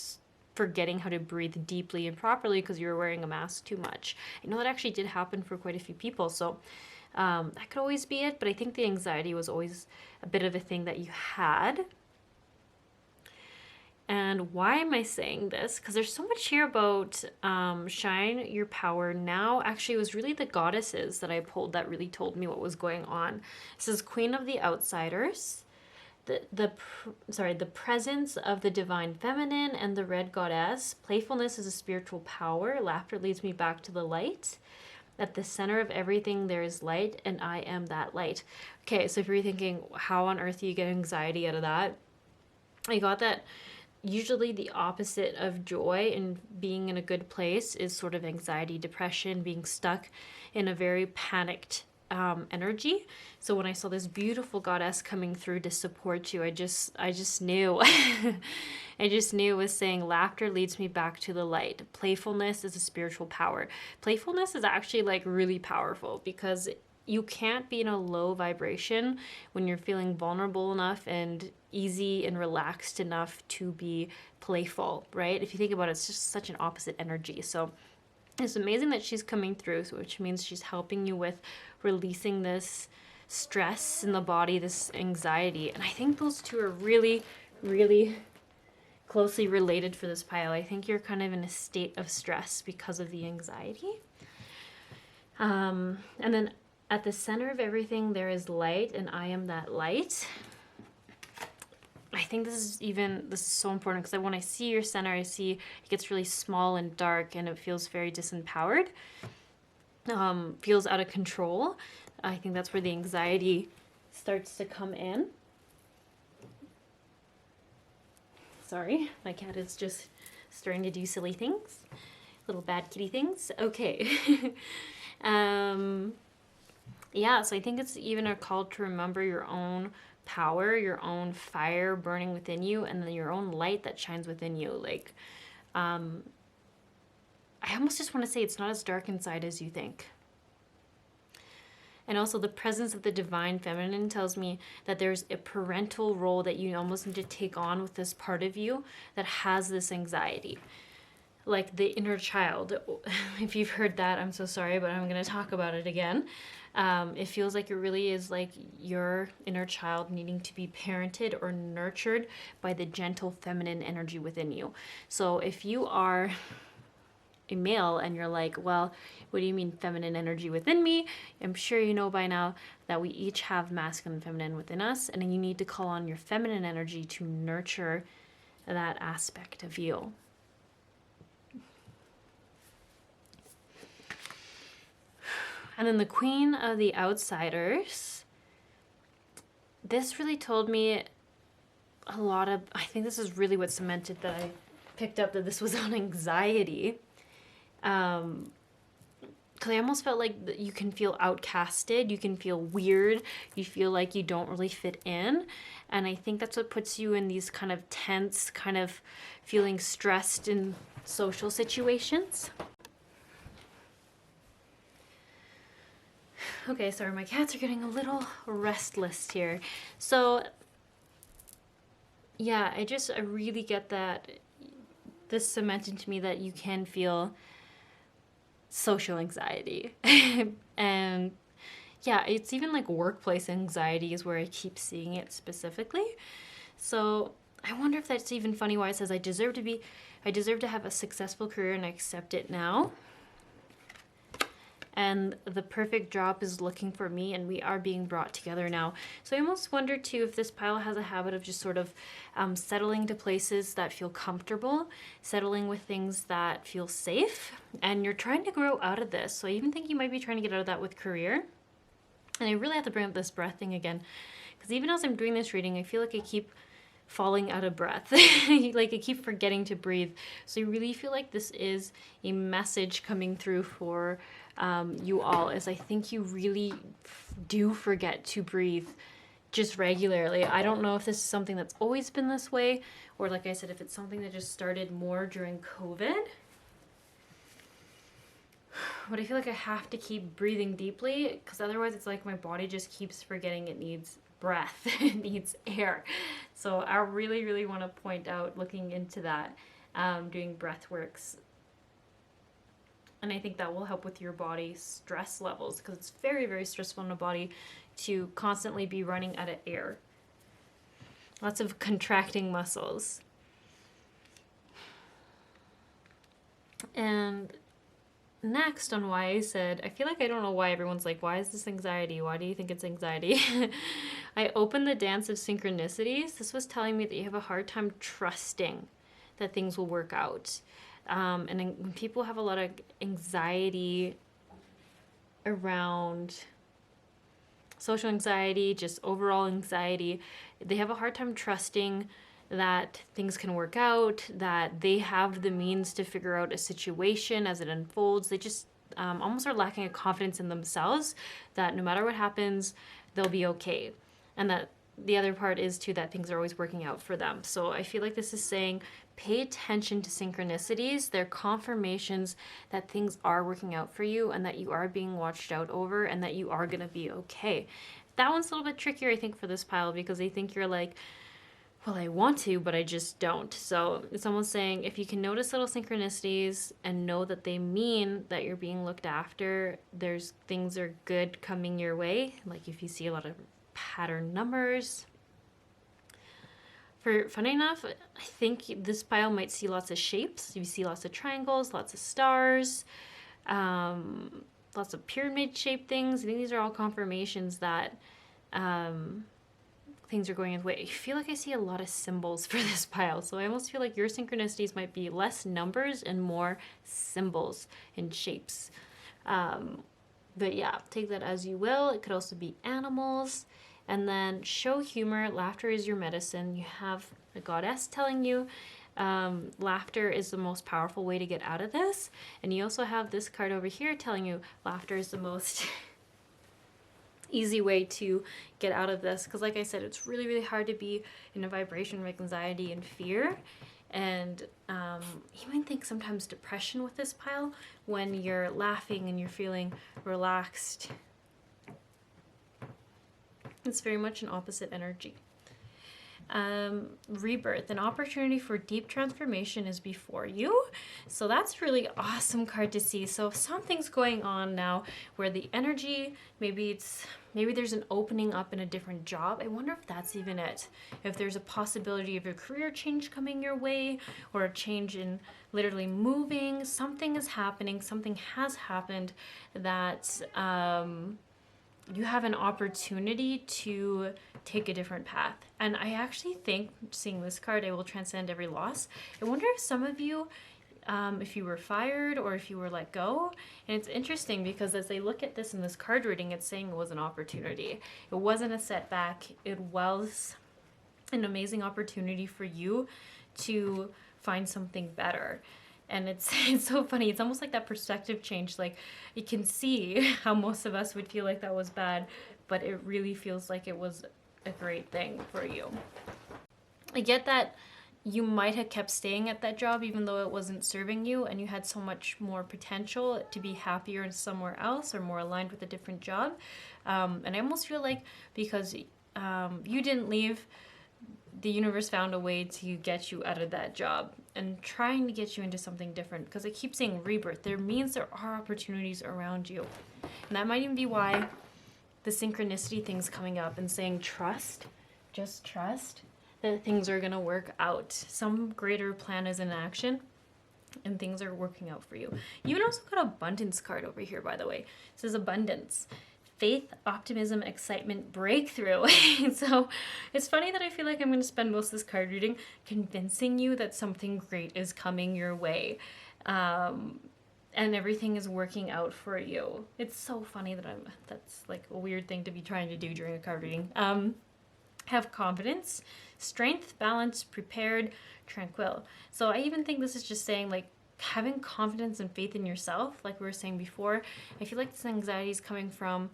forgetting how to breathe deeply and properly because you were wearing a mask too much. I know that actually did happen for quite a few people, so that could always be it, but I think the anxiety was always a bit of a thing that you had. And why am I saying this? Because there's so much here about shine your power now. Actually, it was really the goddesses that I pulled that really told me what was going on. This is Queen of the Outsiders. the presence of the divine feminine and the red goddess. Playfulness is a spiritual power. Laughter leads me back to the light. At the center of everything there is light, and I am that light. Okay, so if you're thinking, how on earth do you get anxiety out of that? I got that usually the opposite of joy and being in a good place is sort of anxiety, depression, being stuck in a very panicked energy. So when I saw this beautiful goddess coming through to support you, I just knew. I just knew it was saying laughter leads me back to the light. Playfulness is a spiritual power. Playfulness is actually like really powerful because you can't be in a low vibration when you're feeling vulnerable enough and easy and relaxed enough to be playful, right? If you think about it, it's just such an opposite energy. So it's amazing that she's coming through, which means she's helping you with releasing this stress in the body, this anxiety. And I think those two are really, really closely related for this pile. I think you're kind of in a state of stress because of the anxiety. And then at the center of everything, there is light, and I am that light. I think this is so important because when I see your center, I see it gets really small and dark, and it feels very disempowered, feels out of control. I think that's where the anxiety starts to come in. Sorry, my cat is just starting to do silly things, little bad kitty things. Okay. Yeah, so I think it's even a call to remember your own power, your own fire burning within you, and then your own light that shines within you. Like, I almost just want to say it's not as dark inside as you think. And also the presence of the divine feminine tells me that there's a parental role that you almost need to take on with this part of you that has this anxiety. Like the inner child. If you've heard that, I'm so sorry, but I'm going to talk about it again. It feels like it really is like your inner child needing to be parented or nurtured by the gentle feminine energy within you. So if you are a male and you're like, well, what do you mean feminine energy within me? I'm sure you know by now that we each have masculine and feminine within us, and you need to call on your feminine energy to nurture that aspect of you. And then the Queen of the Outsiders. This really told me a lot of, I think this is really what cemented that I picked up that this was on anxiety. Because I almost felt like you can feel outcasted, you can feel weird, you feel like you don't really fit in. And I think that's what puts you in these kind of tense, kind of feeling stressed in social situations. Okay, sorry, my cats are getting a little restless here. So, yeah, I really get that this cemented to me that you can feel social anxiety. And yeah, it's even like workplace anxiety is where I keep seeing it specifically. So I wonder if that's even funny why it says I deserve to have a successful career and I accept it now. And the perfect job is looking for me, and we are being brought together now. So I almost wonder too if this pile has a habit of just sort of settling to places that feel comfortable, settling with things that feel safe, and you're trying to grow out of this. So I even think you might be trying to get out of that with career. And I really have to bring up this breath thing again, because even as I'm doing this reading, I feel like I keep falling out of breath. Like I keep forgetting to breathe. So I really feel like this is a message coming through for you all, as I think you really do forget to breathe just regularly. I don't know if this is something that's always been this way, or like I said, if it's something that just started more during COVID. But I feel like I have to keep breathing deeply, because otherwise it's like my body just keeps forgetting it needs breath, it needs air. So I really, really want to point out looking into that, doing breath works. And I think that will help with your body stress levels, because it's very, very stressful in the body to constantly be running out of air. Lots of contracting muscles. And next on why I said, I feel like I don't know why everyone's like, why is this anxiety? Why do you think it's anxiety? I opened the dance of synchronicities. This was telling me that you have a hard time trusting that things will work out. And when people have a lot of anxiety around social anxiety, just overall anxiety, they have a hard time trusting that things can work out, that they have the means to figure out a situation as it unfolds. They just almost are lacking a confidence in themselves that no matter what happens, they'll be okay. And that the other part is too that things are always working out for them. So I feel like this is saying pay attention to synchronicities. They're confirmations that things are working out for you and that you are being watched out over and that you are going to be okay. That one's a little bit trickier, I think, for this pile because they think you're like, well, I want to, but I just don't. So it's almost saying if you can notice little synchronicities and know that they mean that you're being looked after, there's things are good coming your way. Like if you see a lot of pattern numbers. Funny enough, I think this pile might see lots of shapes. You see lots of triangles, lots of stars, lots of pyramid shaped things. I think these are all confirmations that things are going his way. I feel like I see a lot of symbols for this pile. So I almost feel like your synchronicities might be less numbers and more symbols and shapes. But yeah, take that as you will. It could also be animals. And then show humor. Laughter is your medicine. You have a goddess telling you laughter is the most powerful way to get out of this. And you also have this card over here telling you laughter is the most easy way to get out of this. Because like I said, it's really, really hard to be in a vibration of anxiety and fear. And even think sometimes depression with this pile when you're laughing and you're feeling relaxed. It's very much an opposite energy. Rebirth, an opportunity for deep transformation is before you. So that's really awesome card to see. So something's going on now where the energy, maybe there's an opening up in a different job. I wonder if that's even it. If there's a possibility of a career change coming your way or a change in literally moving, something is happening, something has happened that you have an opportunity to take a different path. And I actually think, seeing this card, I will transcend every loss. I wonder if some of you, if you were fired or if you were let go. And it's interesting because as I look at this in this card reading, it's saying it was an opportunity. It wasn't a setback. It was an amazing opportunity for you to find something better. And it's so funny. It's almost like that perspective change. Like you can see how most of us would feel like that was bad, but it really feels like it was a great thing for you. I get that you might have kept staying at that job even though it wasn't serving you and you had so much more potential to be happier somewhere else or more aligned with a different job. And I almost feel like because you didn't leave, the universe found a way to get you out of that job and trying to get you into something different. Because I keep saying rebirth. There means there are opportunities around you. And that might even be why the synchronicity thing's coming up and saying trust, just trust that things are going to work out. Some greater plan is in action and things are working out for you. You also got an abundance card over here, by the way. It says abundance. Faith, optimism, excitement, breakthrough. So it's funny that I feel like I'm going to spend most of this card reading convincing you that something great is coming your way. And everything is working out for you. It's so funny that that's like a weird thing to be trying to do during a card reading. Have confidence, strength, balance, prepared, tranquil. So I even think this is just saying like having confidence and faith in yourself, like we were saying before. I feel like this anxiety is coming from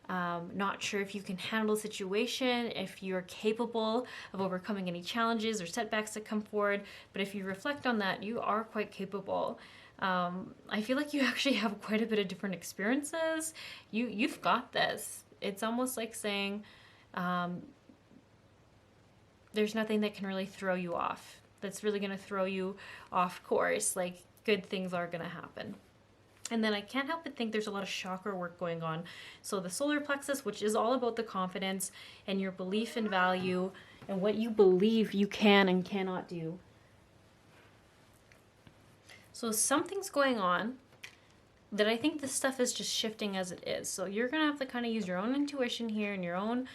not sure if you can handle the situation, if you're capable of overcoming any challenges or setbacks that come forward. But if you reflect on that, you are quite capable. I feel like you actually have quite a bit of different experiences. You've got this. It's almost like saying there's nothing that can really throw you off. That's really going to throw you off course. Like good things are going to happen. And then I can't help but think there's a lot of chakra work going on. So the solar plexus, which is all about the confidence and your belief in value and what you believe you can and cannot do. So something's going on that I think this stuff is just shifting as it is. So you're gonna have to kind of use your own intuition here and your own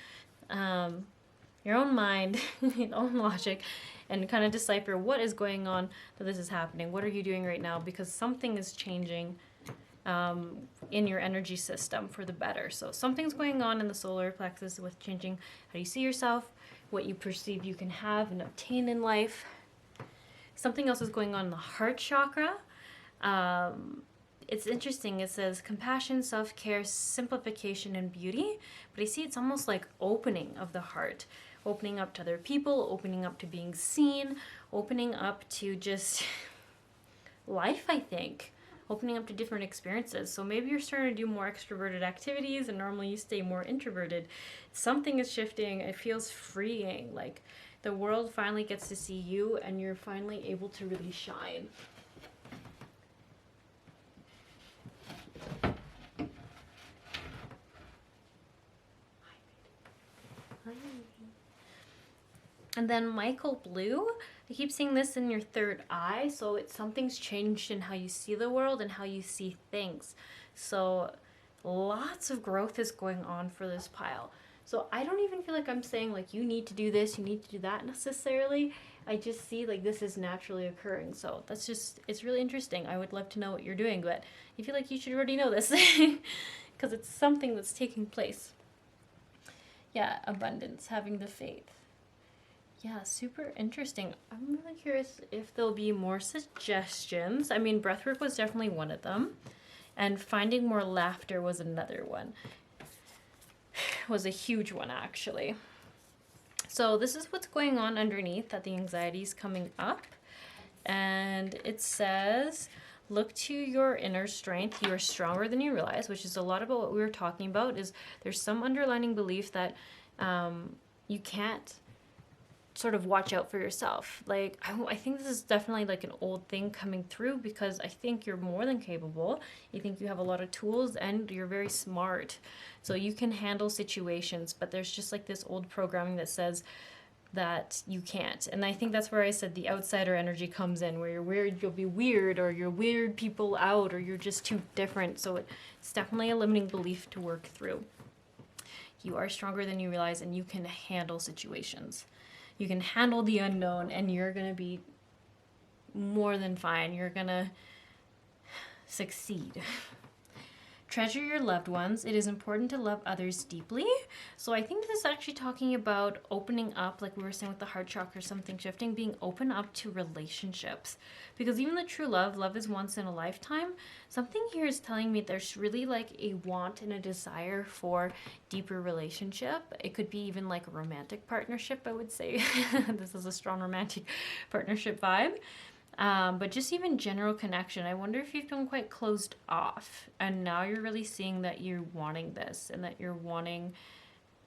mind, your own logic, and kind of decipher what is going on that this is happening. What are you doing right now? Because something is changing in your energy system for the better. So something's going on in the solar plexus with changing how you see yourself, what you perceive you can have and obtain in life. Something else is going on in the heart chakra. It's interesting. It says compassion, self-care, simplification, and beauty. But I see it's almost like opening of the heart, opening up to other people, opening up to being seen, opening up to just life, I think. Opening up to different experiences. So maybe you're starting to do more extroverted activities and normally you stay more introverted. Something is shifting. It feels freeing. Like the world finally gets to see you and you're finally able to really shine. And then Michael Blue, I keep seeing this in your third eye, so it's something's changed in how you see the world and how you see things. So lots of growth is going on for this pile. So I don't even feel like I'm saying like you need to do this, you need to do that necessarily. I just see like this is naturally occurring. So that's just, it's really interesting. I would love to know what you're doing, but I feel like you should already know this because it's something that's taking place. Yeah, abundance, having the faith. Yeah, super interesting. I'm really curious if there'll be more suggestions. I mean, breathwork was definitely one of them. And finding more laughter was another one. Was a huge one, actually. So this is what's going on underneath, that the anxiety is coming up. And it says, look to your inner strength. You are stronger than you realize, which is a lot about what we were talking about. Is there's some underlying belief that you can't sort of watch out for yourself. Like, I think this is definitely like an old thing coming through because I think you're more than capable. You think you have a lot of tools and you're very smart. So you can handle situations, but there's just like this old programming that says that you can't. And I think that's where I said the outsider energy comes in, where you're weird, you'll be weird, or you're weird people out, or you're just too different. So it's definitely a limiting belief to work through. You are stronger than you realize and you can handle situations. You can handle the unknown and you're going to be more than fine. You're going to succeed. Treasure your loved ones. It is important to love others deeply. So I think this is actually talking about opening up, like we were saying with the heart chakra, something shifting, being open up to relationships. Because even the true love is once in a lifetime. Something here is telling me there's really like a want and a desire for deeper relationship. It could be even like a romantic partnership, I would say. This is a strong romantic partnership vibe. But just even general connection. I wonder if you've been quite closed off and now you're really seeing that you're wanting this and that you're wanting,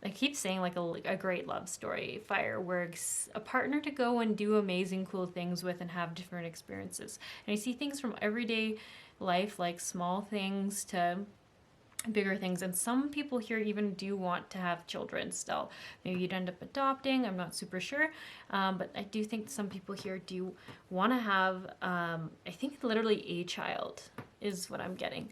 I keep saying like a great love story, fireworks, a partner to go and do amazing cool things with and have different experiences. And I see things from everyday life, like small things to bigger things. And some people here even do want to have children still. Maybe you'd end up adopting, I'm not super sure. But I do think some people here do want to have, I think literally a child is what I'm getting.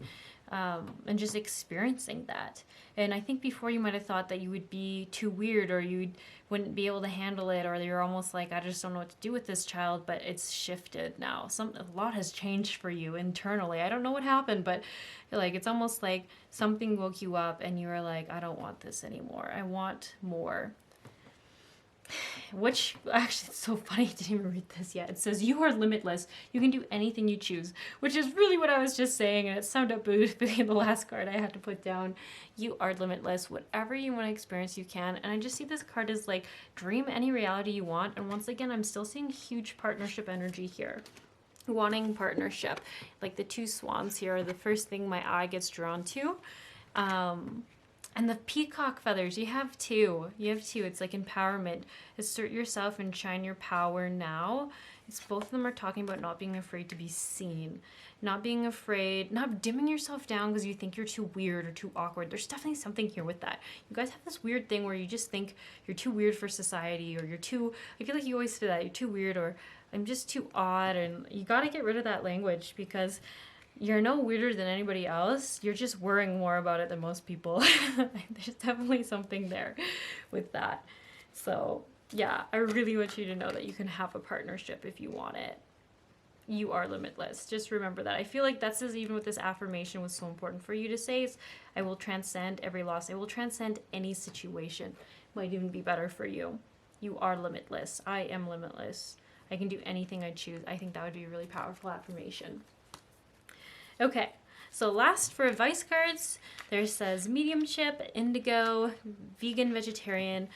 And just experiencing that. And I think before you might have thought that you would be too weird or you wouldn't be able to handle it, or you're almost like, I just don't know what to do with this child, but it's shifted now. A lot has changed for you internally. I don't know what happened, but like it's almost like something woke you up and you were like, I don't want this anymore. I want more. Which, actually, it's so funny, I didn't even read this yet. It says, you are limitless. You can do anything you choose, which is really what I was just saying, and it summed up the last card I had to put down. You are limitless. Whatever you want to experience, you can. And I just see this card as like, dream any reality you want. And once again, I'm still seeing huge partnership energy here. Wanting partnership. Like the two swans here are the first thing my eye gets drawn to. And the peacock feathers, you have two. It's like empowerment. Assert yourself and shine your power now. It's both of them are talking about not being afraid to be seen. Not being afraid, not dimming yourself down because you think you're too weird or too awkward. There's definitely something here with that. You guys have this weird thing where you just think you're too weird for society, or I feel like you always say that, you're too weird, or I'm just too odd, and you got to get rid of that language because you're no weirder than anybody else. You're just worrying more about it than most people. There's definitely something there with that. So yeah, I really want you to know that you can have a partnership if you want it. You are limitless. Just remember that. I feel like that's even with this affirmation was so important for you to say is, I will transcend every loss. I will transcend any situation. Might even be better for you. You are limitless. I am limitless. I can do anything I choose. I think that would be a really powerful affirmation. Okay, so last for advice cards, there says mediumship, indigo, vegan, vegetarian.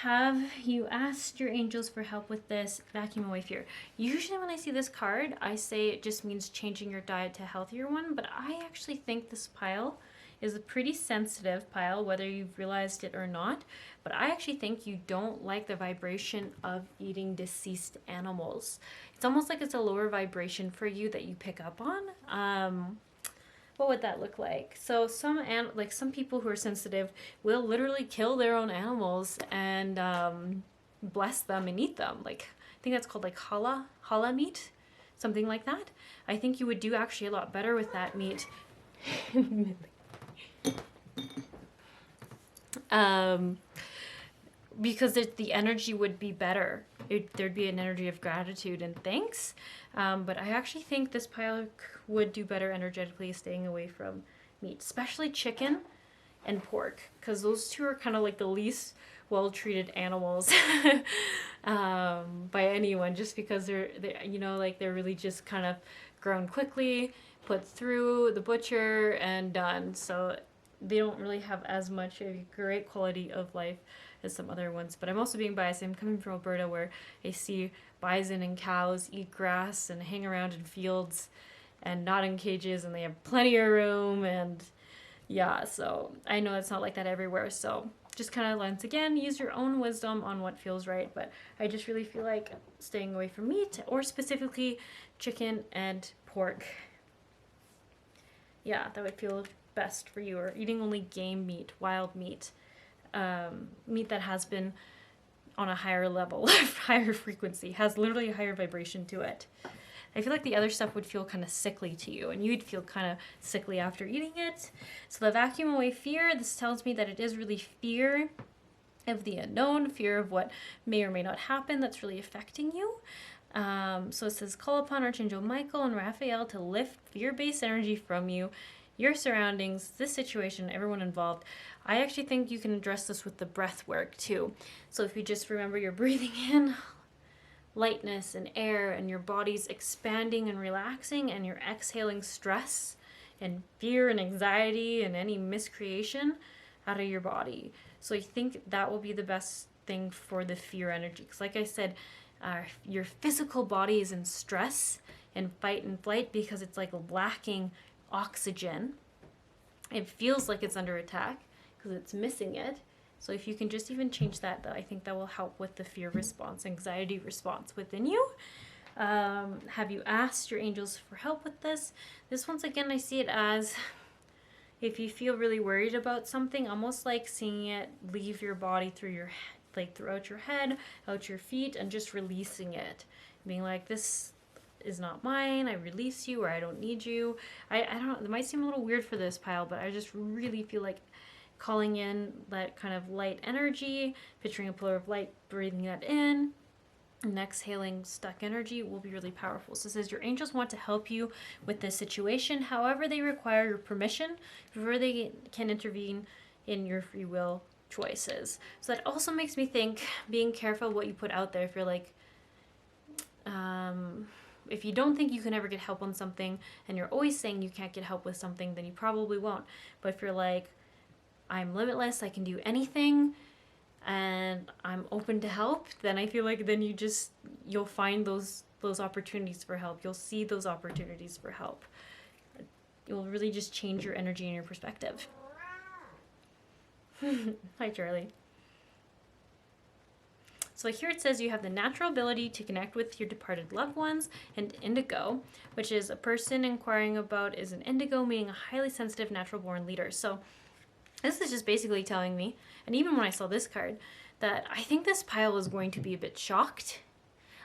Have you asked your angels for help with this? Vacuum away fear. Usually when I see this card, I say it just means changing your diet to a healthier one, but I actually think this pile is a pretty sensitive pile, whether you've realized it or not. But I actually think you don't like the vibration of eating deceased animals. It's almost like it's a lower vibration for you that you pick up on. What would that look like? So some people who are sensitive will literally kill their own animals and bless them and eat them. Like, I think that's called like challah meat, something like that. I think you would do actually a lot better with that meat. Because the energy would be better. There'd be an energy of gratitude and thanks. But I actually think this pile would do better energetically staying away from meat, especially chicken and pork, because those two are kind of like the least well-treated animals by anyone, just because they're they're really just kind of grown quickly, put through the butcher and done. So they don't really have as much of a great quality of life as some other ones. But I'm also being biased. I'm coming from Alberta, where I see bison and cows eat grass and hang around in fields and not in cages, and they have plenty of room. And yeah, so I know it's not like that everywhere. So just kind of, once again, use your own wisdom on what feels right. But I just really feel like staying away from meat, or specifically chicken and pork. Yeah, that would feel best for you. Or eating only game meat, wild meat, meat that has been on a higher level, higher frequency, has literally a higher vibration to it. I feel like the other stuff would feel kind of sickly to you, and you'd feel kind of sickly after eating it. So the vacuum away fear, this tells me that it is really fear of the unknown, fear of what may or may not happen that's really affecting you. So it says, call upon Archangel Michael and Raphael to lift fear-based energy from you, your surroundings, this situation, everyone involved. I actually think you can address this with the breath work too. So if you just remember you're breathing in lightness and air, and your body's expanding and relaxing, and you're exhaling stress and fear and anxiety and any miscreation out of your body. So I think that will be the best thing for the fear energy. Because like I said, your physical body is in stress and fight and flight because it's like lacking oxygen. It feels like it's under attack because it's missing it. So if you can just even change that, I think that will help with the fear response, anxiety response within you. Have you asked your angels for help with this? This, once again, I see it as if you feel really worried about something, almost like seeing it leave your body through your throughout your head, out your feet, and just releasing it. Being like, this is not mine, I release you, or I don't need you. I don't know, it might seem a little weird for this pile, but I just really feel like calling in that kind of light energy, picturing a pillar of light, breathing that in, and exhaling stuck energy will be really powerful. So it says your angels want to help you with this situation. However, they require your permission before they can intervene in your free will choices. So that also makes me think, being careful what you put out there. If you're like, if you don't think you can ever get help on something, and you're always saying you can't get help with something, then you probably won't. But if you're like, I'm limitless, I can do anything, and I'm open to help, then I feel like then you'll find those opportunities for help. You'll see those opportunities for help. You'll really just change your energy and your perspective. Hi, Charlie. So here it says you have the natural ability to connect with your departed loved ones, and indigo, which is a person inquiring about, is an indigo, meaning a highly sensitive natural born leader. So this is just basically telling me, and even when I saw this card, that I think this pile is going to be a bit shocked.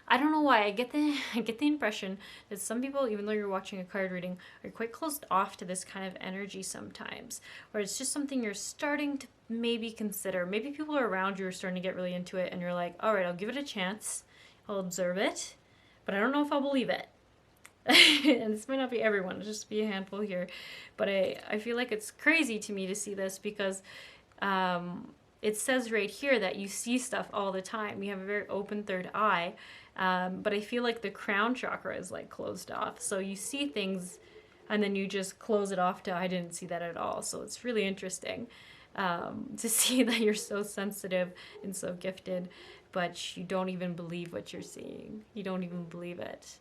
I don't know why. I get the impression that some people, even though you're watching a card reading, are quite closed off to this kind of energy sometimes, where it's just something you're starting to maybe consider. Maybe people around you are starting to get really into it, and you're like, all right, I'll give it a chance. I'll observe it, but I don't know if I'll believe it. And this might not be everyone, it'll just be a handful here. But I feel like it's crazy to me to see this because it says right here that you see stuff all the time. You have a very open third eye. But I feel like the crown chakra is like closed off. So you see things and then you just close it off to I didn't see that at all. So it's really interesting to see that you're so sensitive and so gifted, but you don't even believe what you're seeing. You don't even believe it.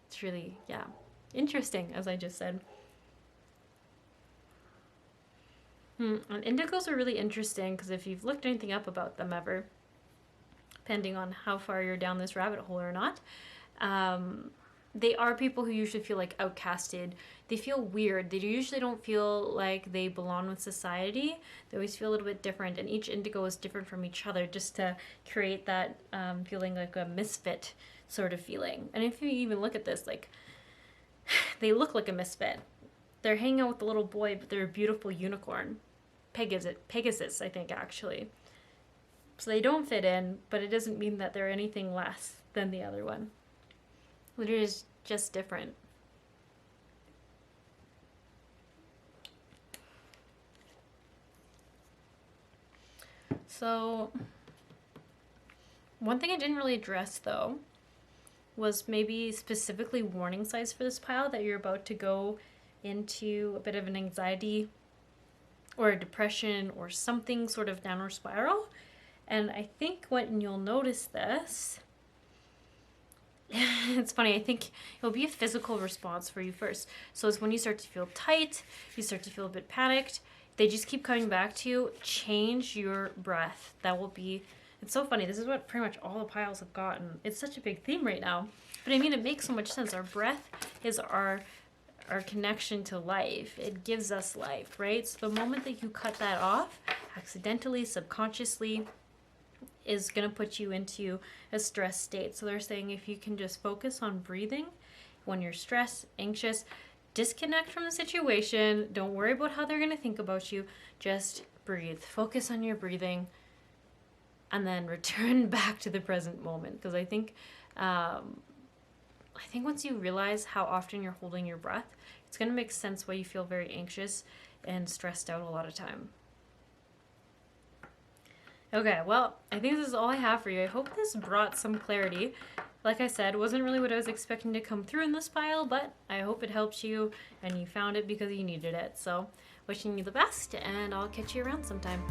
It's really, yeah, interesting, as I just said. And indigos are really interesting because if you've looked anything up about them ever, depending on how far you're down this rabbit hole or not, they are people who usually feel like outcasted. They feel weird. They usually don't feel like they belong with society. They always feel a little bit different, and each indigo is different from each other just to create that feeling like a misfit sort of feeling. And if you even look at this, like, they look like a misfit. They're hanging out with the little boy, but they're a beautiful unicorn. Pegasus, I think, actually. So they don't fit in, but it doesn't mean that they're anything less than the other one. It is just different. So, one thing I didn't really address, though, was maybe specifically warning signs for this pile that you're about to go into a bit of an anxiety or a depression or something sort of downward spiral. And I think when you'll notice this, it's funny, I think it'll be a physical response for you first. So it's when you start to feel tight, you start to feel a bit panicked, they just keep coming back to you, change your breath. That will be, it's so funny, this is what pretty much all the piles have gotten. It's such a big theme right now. But I mean, it makes so much sense. Our breath is our connection to life. It gives us life, right? So the moment that you cut that off, accidentally, subconsciously, is going to put you into a stress state. So they're saying if you can just focus on breathing when you're stressed, anxious, disconnect from the situation, don't worry about how they're going to think about you, just breathe. Focus on your breathing and then return back to the present moment. Because I think once you realize how often you're holding your breath, it's going to make sense why you feel very anxious and stressed out a lot of time. Okay, well, I think this is all I have for you. I hope this brought some clarity. Like I said, it wasn't really what I was expecting to come through in this file, but I hope it helped you and you found it because you needed it. So, wishing you the best, and I'll catch you around sometime.